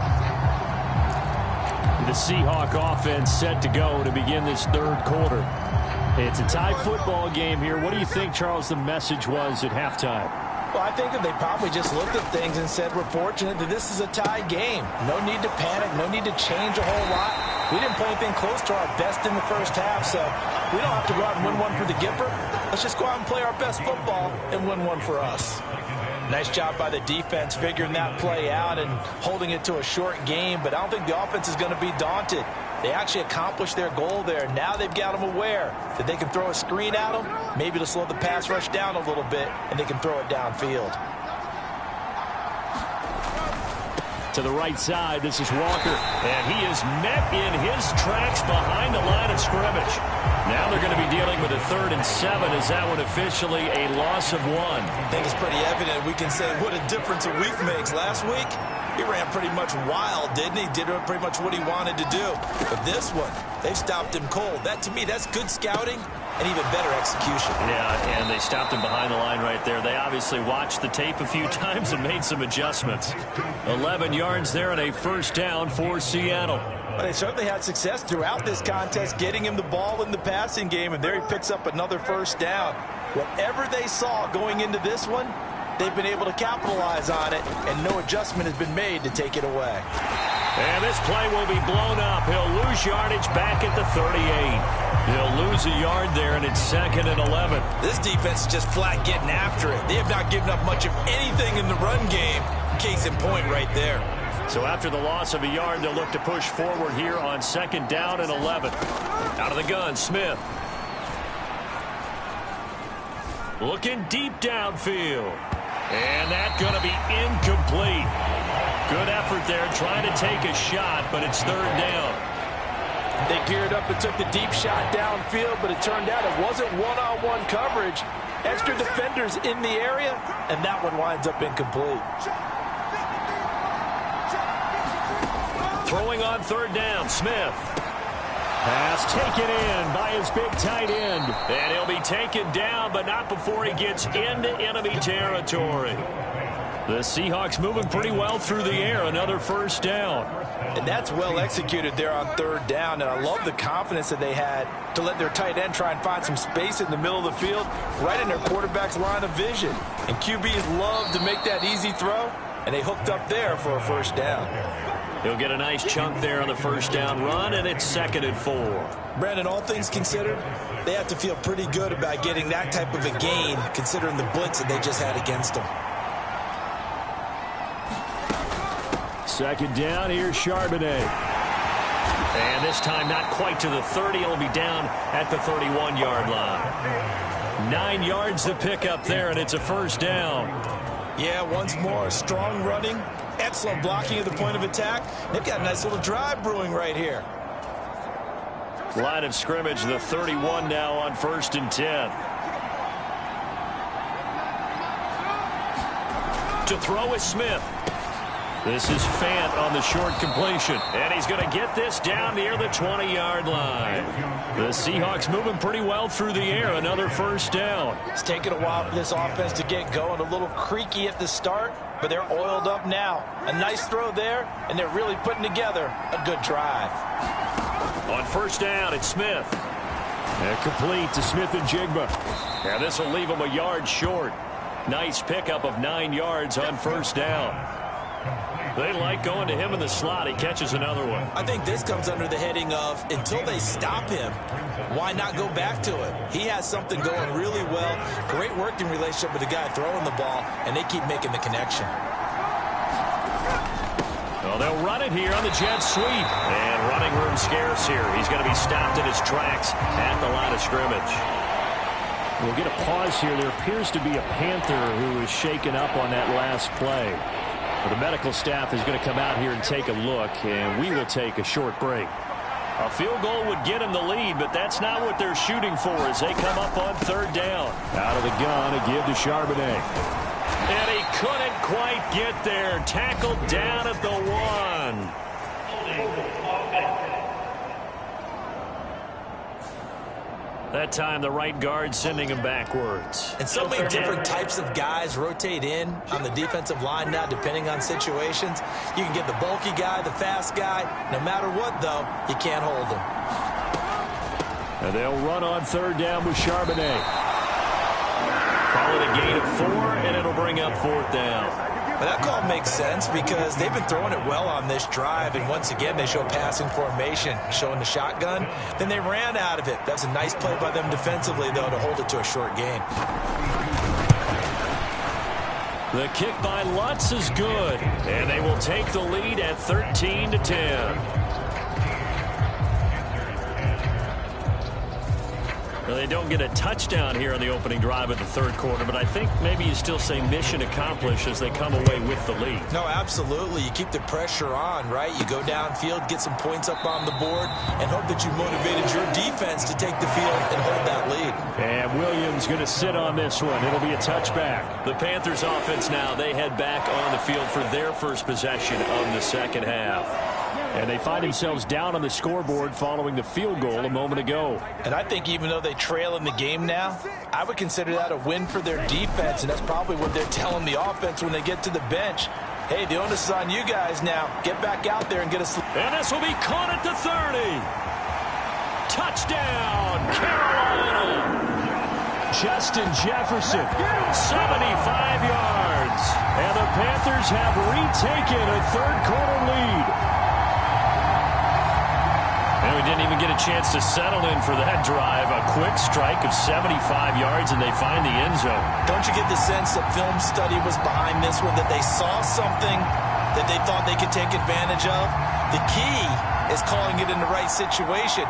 The Seahawk offense set to go to begin this third quarter. It's a tie football game here. What do you think, Charles, the message was at halftime? Well, I think that they probably just looked at things and said, we're fortunate that this is a tie game. No need to panic, no need to change a whole lot. We didn't play anything close to our best in the first half, so we don't have to go out and win one for the Gipper. Let's just go out and play our best football and win one for us. Nice job by the defense figuring that play out and holding it to a short game, but I don't think the offense is going to be daunted. They actually accomplished their goal there. Now they've got them aware that they can throw a screen at them, maybe to slow the pass rush down a little bit, and they can throw it downfield. To the right side, this is Walker. And he is met in his tracks behind the line of scrimmage. Now they're going to be dealing with a 3rd and 7. Is that one officially a loss of 1? I think it's pretty evident. We can say what a difference a week makes. Last week, he ran pretty much wild, didn't he? Did pretty much what he wanted to do. But this one, they stopped him cold. That, to me, that's good scouting and even better execution. Yeah, and they stopped him behind the line right there. They obviously watched the tape a few times and made some adjustments. 11 yards there and a first down for Seattle. Well, they certainly had success throughout this contest getting him the ball in the passing game, and there he picks up another first down. Whatever they saw going into this one, they've been able to capitalize on it, and no adjustment has been made to take it away. And this play will be blown up. He'll lose yardage back at the 38. He'll lose a yard there, and it's 2nd and 11. This defense is just flat getting after it. They have not given up much of anything in the run game. Case in point right there. So after the loss of a yard, they'll look to push forward here on 2nd down and 11. Out of the gun, Smith. Looking deep downfield. And that's going to be incomplete. Good effort there trying to take a shot, but it's 3rd down. They geared up and took the deep shot downfield, but it turned out it wasn't one-on-one coverage. Extra defenders in the area, and that one winds up incomplete. Throwing on 3rd down, Smith. Pass taken in by his big tight end. And he'll be taken down, but not before he gets into enemy territory. The Seahawks moving pretty well through the air. Another first down. And that's well executed there on 3rd down. And I love the confidence that they had to let their tight end try and find some space in the middle of the field, right in their quarterback's line of vision. And QBs love to make that easy throw, and they hooked up there for a first down. He'll get a nice chunk there on the first down run, and it's 2nd and 4. Brandon, all things considered, they have to feel pretty good about getting that type of a gain, considering the blitz that they just had against them. 2nd down, here's Charbonnet. And this time not quite to the 30. It'll be down at the 31-yard line. 9 yards to pick up there, and it's a first down. Yeah, once more, strong running, excellent blocking at the point of attack. They've got a nice little drive brewing right here. Line of scrimmage, the 31 now on 1st and 10. To throw is Smith. This is Fant on the short completion. And he's going to get this down near the 20-yard line. The Seahawks moving pretty well through the air. Another first down. It's taken a while for this offense to get going. A little creaky at the start, but they're oiled up now. A nice throw there, and they're really putting together a good drive. On first down, it's Smith. And complete to Smith and Jigba. And this will leave him a yard short. Nice pickup of 9 yards on first down. They like going to him in the slot. He catches another one. I think this comes under the heading of until they stop him, why not go back to it? He has something going really well. Great working relationship with the guy throwing the ball, and they keep making the connection. Well, they'll run it here on the jet sweep. And running room scarce here. He's going to be stopped in his tracks at the line of scrimmage. We'll get a pause here. There appears to be a Panther who is shaken up on that last play. Well, the medical staff is going to come out here and take a look, and we will take a short break. A field goal would get him the lead, but that's not what they're shooting for as they come up on third down. Out of the gun, a give to Charbonnet. And he couldn't quite get there. Tackled down at the 1. That time, the right guard sending him backwards. And so many different types of guys rotate in on the defensive line now, depending on situations. You can get the bulky guy, the fast guy. No matter what, though, you can't hold them. And they'll run on third down with Charbonnet. Call it a gain of 4, and it'll bring up fourth down. But that call makes sense because they've been throwing it well on this drive, and once again they show passing formation, showing the shotgun. Then they ran out of it. That's a nice play by them defensively, though, to hold it to a short gain. The kick by Lutz is good, and they will take the lead at 13-10. Well, they don't get a touchdown here on the opening drive of the third quarter, but I think maybe you still say mission accomplished as they come away with the lead. No, absolutely. You keep the pressure on, right? You go downfield, get some points up on the board, and hope that you motivated your defense to take the field and hold that lead. And Williams going to sit on this one. It'll be a touchback. The Panthers offense now, they head back on the field for their first possession of the second half. And they find themselves down on the scoreboard following the field goal a moment ago. And I think even though they trail in the game now, I would consider that a win for their defense, and that's probably what they're telling the offense when they get to the bench. Hey, the onus is on you guys now. Get back out there and get us. And this will be caught at the 30. Touchdown, Carolina. Justin Jefferson. 75 yards. And the Panthers have retaken a third quarter lead. And we didn't even get a chance to settle in for that drive. A quick strike of 75 yards, and they find the end zone. Don't you get the sense that film study was behind this one, that they saw something that they thought they could take advantage of? The key is calling it in the right situation,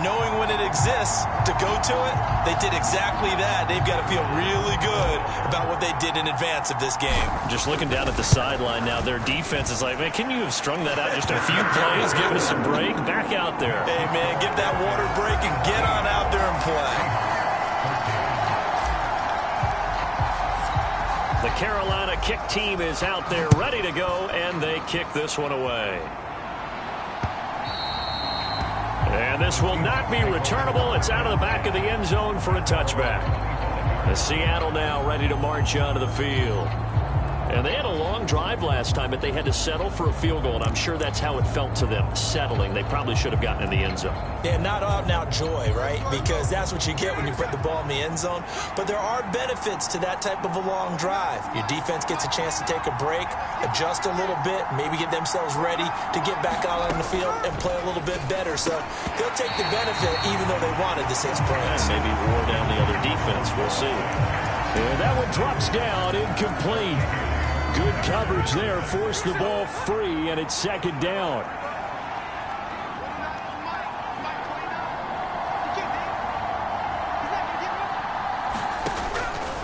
knowing when it exists to go to it. They did exactly that. They've got to feel really good about what they did in advance of this game. Just looking down at the sideline now, their defense is like, man, can you have strung that out just a few plays, give us a break, back out there. Hey, man, give that water break and get on out there and play. The Carolina kick team is out there ready to go, and they kick this one away. And this will not be returnable. It's out of the back of the end zone for a touchback. The Seattle now ready to march onto the field. And they had a long drive last time, but they had to settle for a field goal, and I'm sure that's how it felt to them, settling. They probably should have gotten in the end zone. Yeah, not out-and-out joy, right? Because that's what you get when you put the ball in the end zone. But there are benefits to that type of a long drive. Your defense gets a chance to take a break, adjust a little bit, maybe get themselves ready to get back out on the field and play a little bit better. So they'll take the benefit even though they wanted the 6 points. And maybe wore down the other defense. We'll see. And that one drops down, incomplete. Good coverage there, forced the ball free, and it's second down.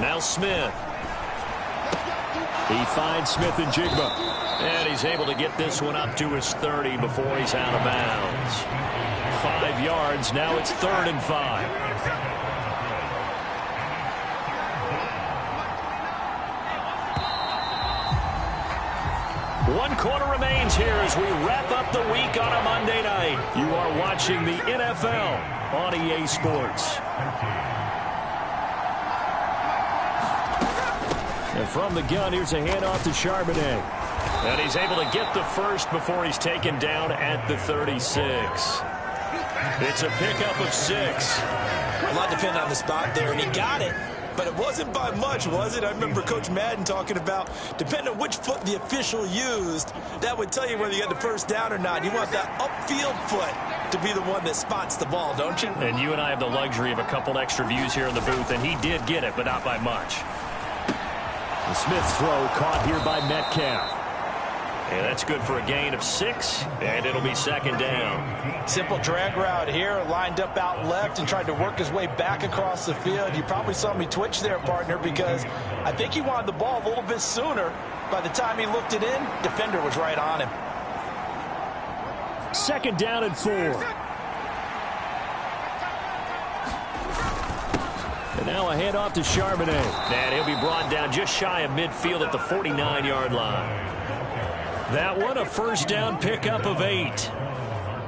Now Smith. He finds Smith and Jigba. And he's able to get this one up to his 30 before he's out of bounds. 5 yards, now it's 3rd and 5. One quarter remains here as we wrap up the week on a Monday night. You are watching the NFL on EA Sports. And from the gun, here's a handoff to Charbonnet. And he's able to get the first before he's taken down at the 36. It's a pickup of 6. A lot depending on the spot there, and he got it. But it wasn't by much, was it? I remember Coach Madden talking about, depending on which foot the official used, that would tell you whether you got the first down or not. You want that upfield foot to be the one that spots the ball, don't you? And you and I have the luxury of a couple extra views here in the booth, and he did get it, but not by much. The Smith's throw caught here by Metcalf. And that's good for a gain of 6, and it'll be second down. Simple drag route here, lined up out left and tried to work his way back across the field. You probably saw me twitch there, partner, because I think he wanted the ball a little bit sooner. By the time he looked it in, defender was right on him. Second down and 4. And now a handoff to Charbonnet. And he'll be brought down just shy of midfield at the 49-yard line. That one, a first down pickup of 8.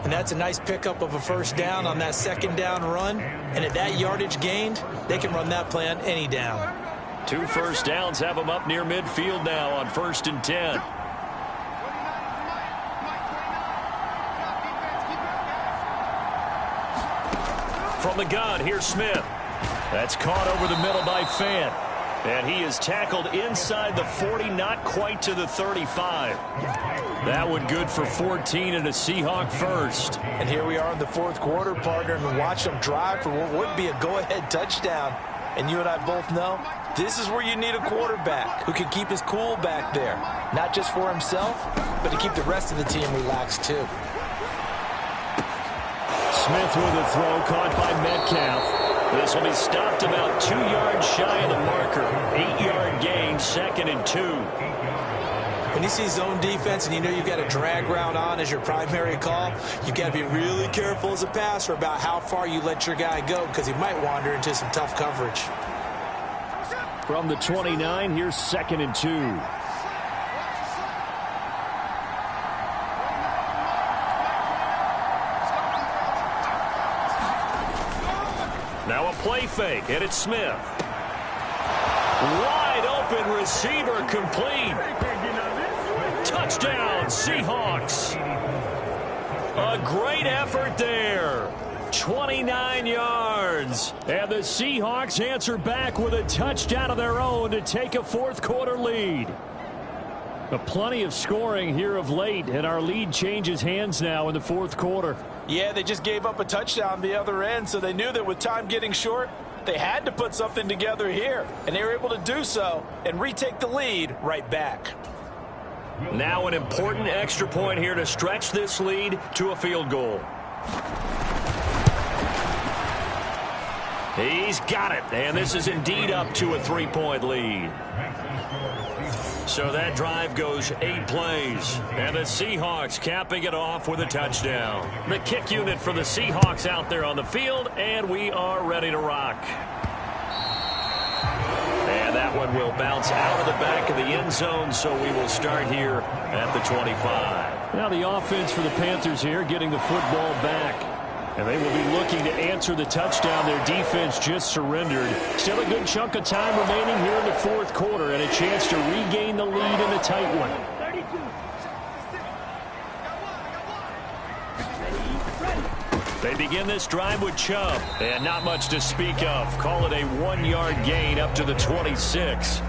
And that's a nice pickup of a first down on that second down run. And at that yardage gained, they can run that play on any down. 2 first downs have them up near midfield now on 1st and 10. From the gun, here's Smith. That's caught over the middle by Fant. And he is tackled inside the 40, not quite to the 35. That one good for 14 and a Seahawk first. And here we are in the fourth quarter, partner, and watch them drive for what would be a go-ahead touchdown. And you and I both know this is where you need a quarterback who can keep his cool back there. Not just for himself, but to keep the rest of the team relaxed too. Smith with a throw caught by Metcalf. This will be stopped about 2 yards shy of the marker. 8-yard gain, 2nd and 2. When you see zone defense and you know you've got a drag route on as your primary call, you've got to be really careful as a passer about how far you let your guy go because he might wander into some tough coverage. From the 29, here's 2nd and 2. Now a play fake, and it's Smith. Wide open receiver complete. Touchdown, Seahawks. A great effort there. 29 yards. And the Seahawks answer back with a touchdown of their own to take a fourth quarter lead. Plenty of scoring here of late, and our lead changes hands now in the fourth quarter. Yeah, they just gave up a touchdown the other end, so they knew that with time getting short, they had to put something together here, and they were able to do so and retake the lead right back. Now an important extra point here to stretch this lead to a field goal. He's got it, and this is indeed up to a 3-point lead. So that drive goes 8 plays, and the Seahawks capping it off with a touchdown. The kick unit for the Seahawks out there on the field, and we are ready to rock. And that one will bounce out of the back of the end zone, so we will start here at the 25. Now the offense for the Panthers here getting the football back. And they will be looking to answer the touchdown their defense just surrendered. Still a good chunk of time remaining here in the fourth quarter and a chance to regain the lead in a tight one. They begin this drive with Chubb, and not much to speak of. Call it a 1-yard gain up to the 26.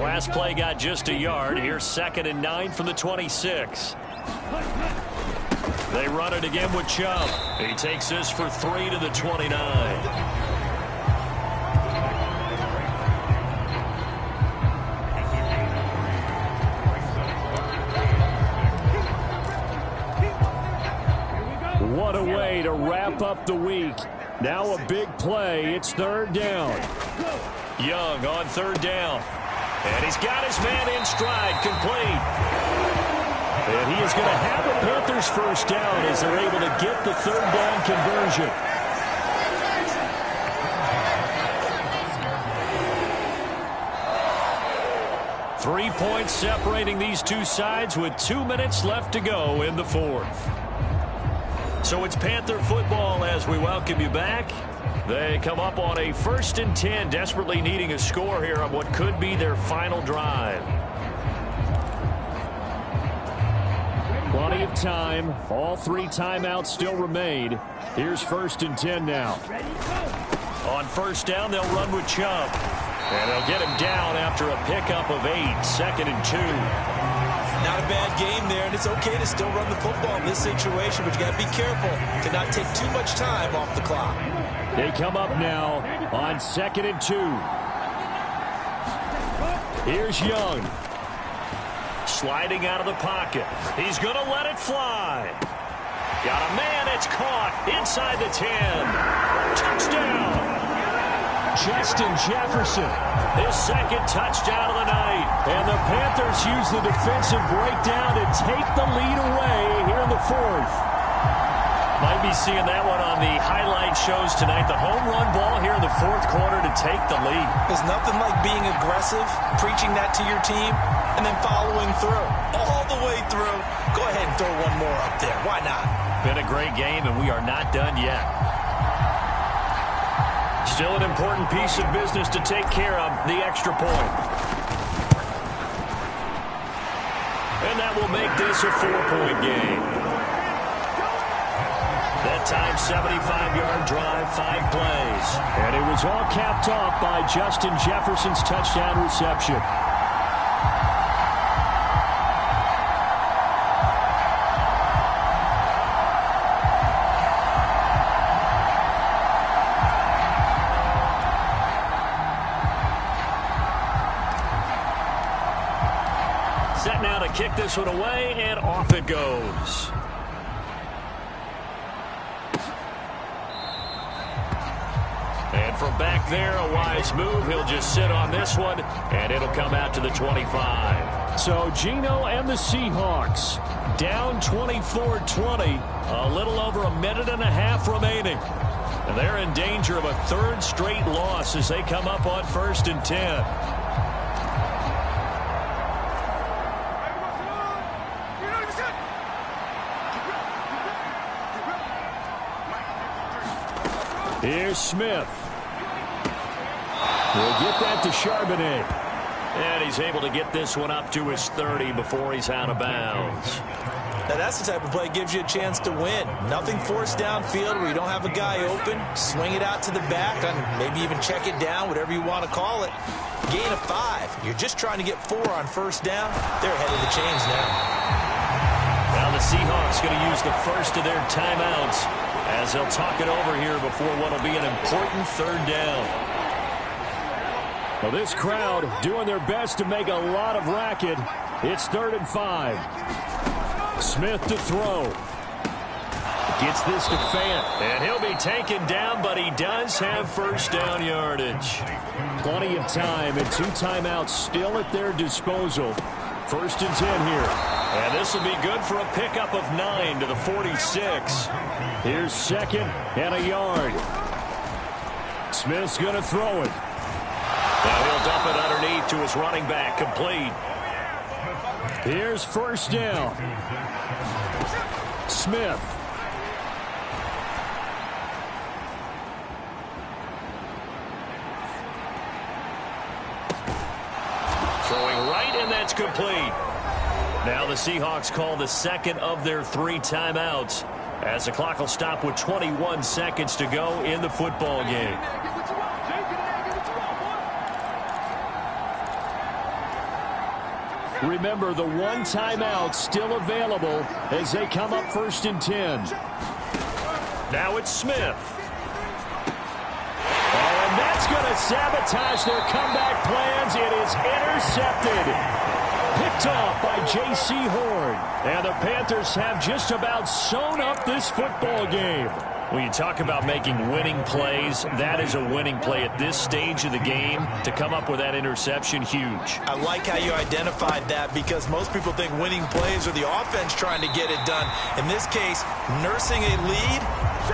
Last play got just a yard. Here's 2nd and 9 from the 26. They run it again with Chubb. He takes this for 3 to the 29. What a way to wrap up the week. Now a big play. It's 3rd down. Young on 3rd down. And he's got his man in stride, complete. And he is going to have the Panthers first down as they're able to get the 3rd down conversion. Three points separating these two sides with 2 minutes left to go in the fourth. So it's Panther football as we welcome you back. They come up on a 1st and 10, desperately needing a score here on what could be their final drive. Plenty of time. All 3 timeouts still remain. Here's 1st and 10 now. On 1st down, they'll run with Chubb. And they'll get him down after a pickup of 8. 2nd and 2. Not a bad game there, and it's okay to still run the football in this situation, but you got to be careful to not take too much time off the clock. They come up now on 2nd and 2. Here's Young. Sliding out of the pocket. He's going to let it fly. Got a man. It's caught inside the 10. Touchdown. Justin Jefferson. His 2nd touchdown of the night. And the Panthers use the defensive breakdown to take the lead away here in the 4th. Might be seeing that one on the highlight shows tonight. The home run ball here in the 4th quarter to take the lead. There's nothing like being aggressive, preaching that to your team, and then following through. All the way through. Go ahead and throw one more up there. Why not? Been a great game, and we are not done yet. Still an important piece of business to take care of, the extra point. And that will make this a 4-point game. That time, 75-yard drive, 5 plays. And it was all capped off by Justin Jefferson's touchdown reception. Set now to kick this one away, and off it goes. And from back there, a wise move. He'll just sit on this one, and it'll come out to the 25. So Geno and the Seahawks down 24-20. A little over a minute and a half remaining. And they're in danger of a 3rd straight loss as they come up on 1st and 10. Here's Smith. We'll get that to Charbonnet. And he's able to get this one up to his 30 before he's out of bounds. Now, that's the type of play that gives you a chance to win. Nothing forced downfield where you don't have a guy open. Swing it out to the back, and maybe even check it down, whatever you want to call it. Gain of 5. You're just trying to get 4 on 1st down. They're ahead of the chains now. Now the Seahawks going to use the first of their timeouts as they'll talk it over here before what will be an important 3rd down. Well, this crowd doing their best to make a lot of racket. It's 3rd and 5. Smith to throw. Gets this to Fant. And he'll be taken down, but he does have 1st down yardage. Plenty of time and 2 timeouts still at their disposal. 1st and 10 here. And this will be good for a pickup of 9 to the 46. Here's 2nd and a yard. Smith's going to throw it. Now he'll dump it underneath to his running back, complete. Here's 1st down. Smith. Throwing right, and that's complete. Now the Seahawks call the 2nd of their 3 timeouts as the clock will stop with 21 seconds to go in the football game. Remember, the 1 timeout still available as they come up 1st and 10. Now it's Smith. And that's going to sabotage their comeback plans. It is intercepted. Picked off by J.C. Horn. And the Panthers have just about sewn up this football game. When you talk about making winning plays, that is a winning play at this stage of the game. To come up with that interception, huge. I like how you identified that because most people think winning plays are the offense trying to get it done. In this case, nursing a lead,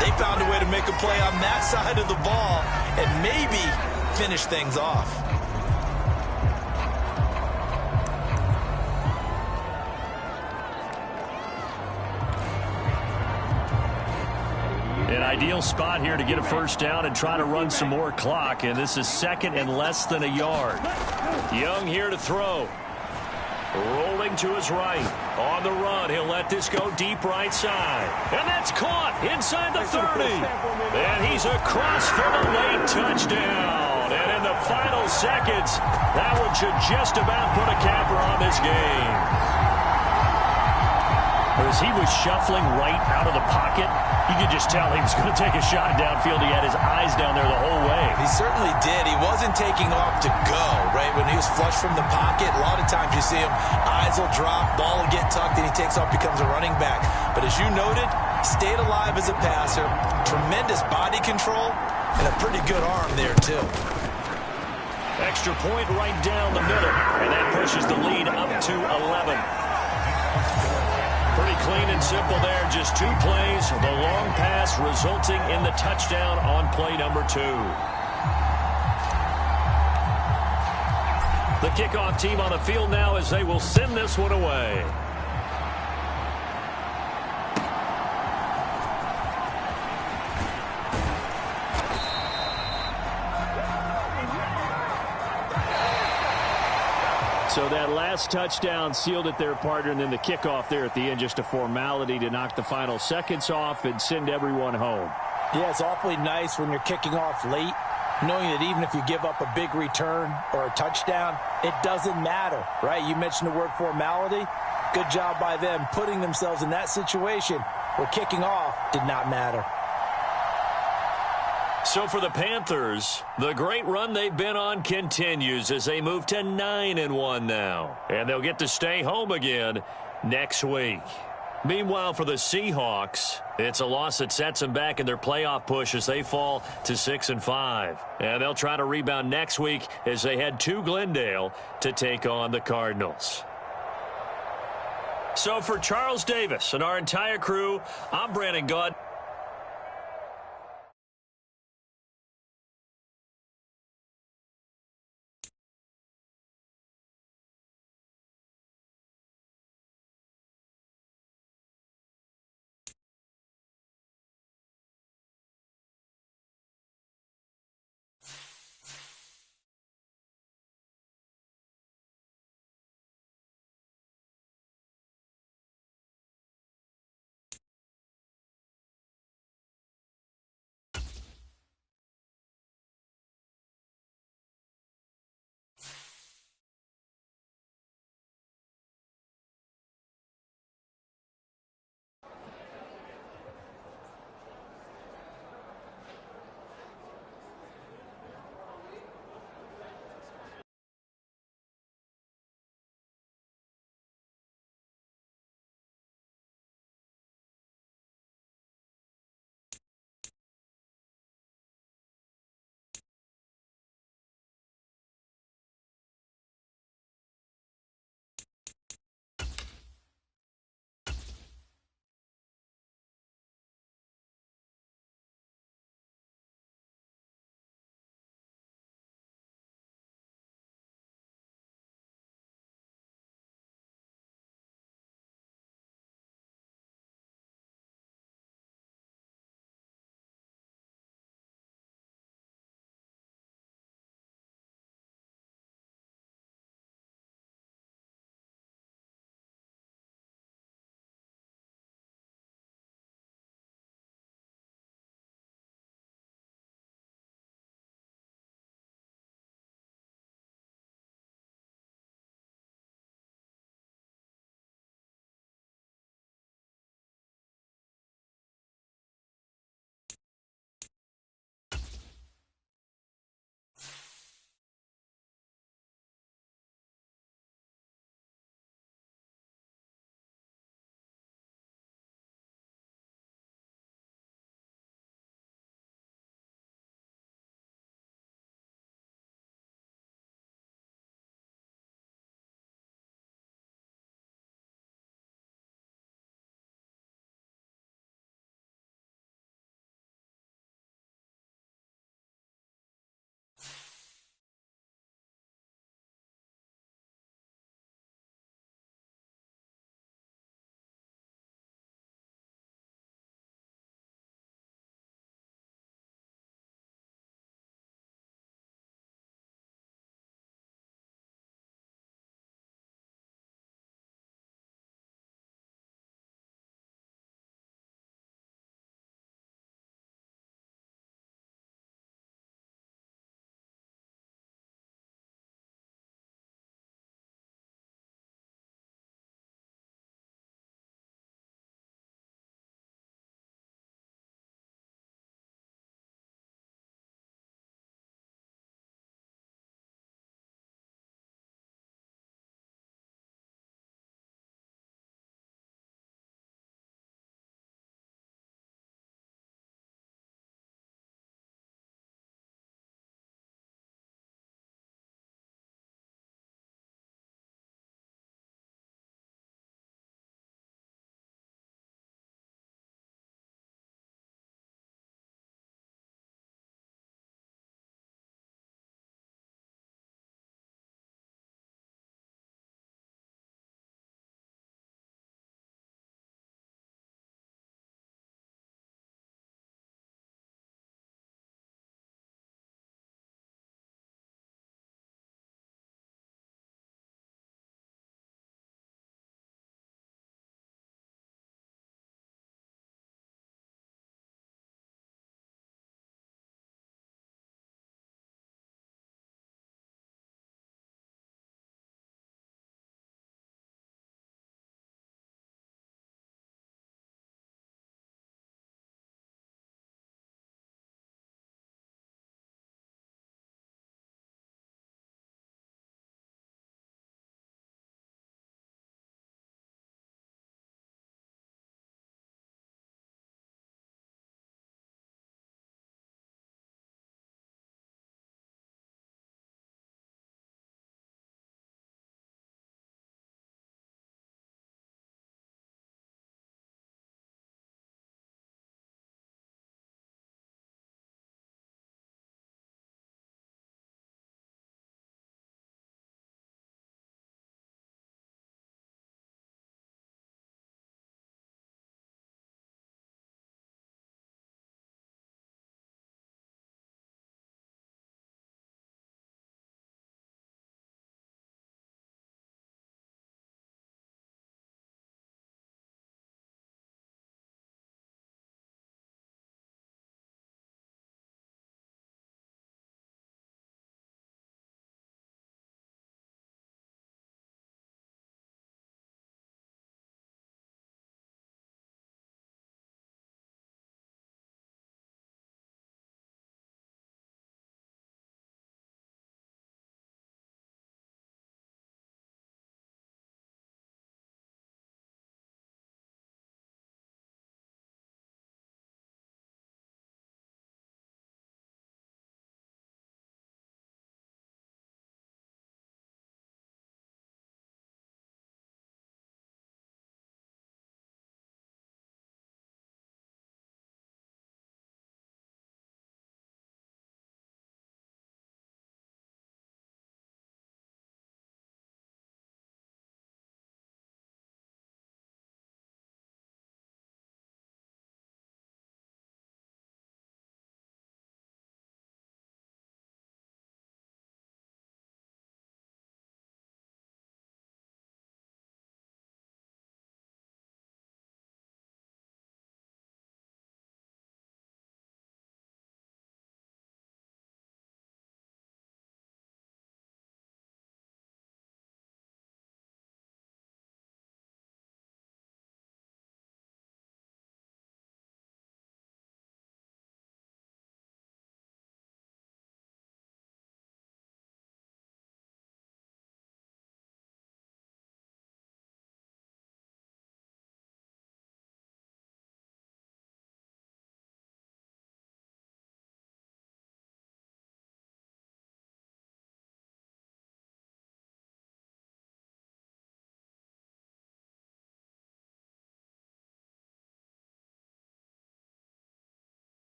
they found a way to make a play on that side of the ball and maybe finish things off. An ideal spot here to get a 1st down and try to run some more clock, and this is 2nd and less than a yard. Young here to throw. Rolling to his right. On the run, he'll let this go deep right side. And that's caught inside the 30. And he's across for the late touchdown. And in the final seconds, that one should just about put a capper on this game. As he was shuffling right out of the pocket, you could just tell he was going to take a shot downfield. He had his eyes down there the whole way. He certainly did. He wasn't taking off to go, right? When he was flush from the pocket, a lot of times you see him, eyes will drop, ball will get tucked, and he takes off, becomes a running back. But as you noted, stayed alive as a passer, tremendous body control, and a pretty good arm there, too. Extra point right down the middle, and that pushes the lead up to 11. Pretty clean and simple there. Just 2 plays. The long pass resulting in the touchdown on play number 2. The kickoff team on the field now as they will send this one away. So that last touchdown sealed it there, partner, and then the kickoff there at the end, just a formality to knock the final seconds off and send everyone home. Yeah, it's awfully nice when you're kicking off late, knowing that even if you give up a big return or a touchdown, it doesn't matter, right? You mentioned the word formality. Good job by them putting themselves in that situation where kicking off did not matter. So for the Panthers, the great run they've been on continues as they move to 9-1 now. And they'll get to stay home again next week. Meanwhile, for the Seahawks, it's a loss that sets them back in their playoff push as they fall to 6-5. And they'll try to rebound next week as they head to Glendale to take on the Cardinals. So for Charles Davis and our entire crew, I'm Brandon Gaud.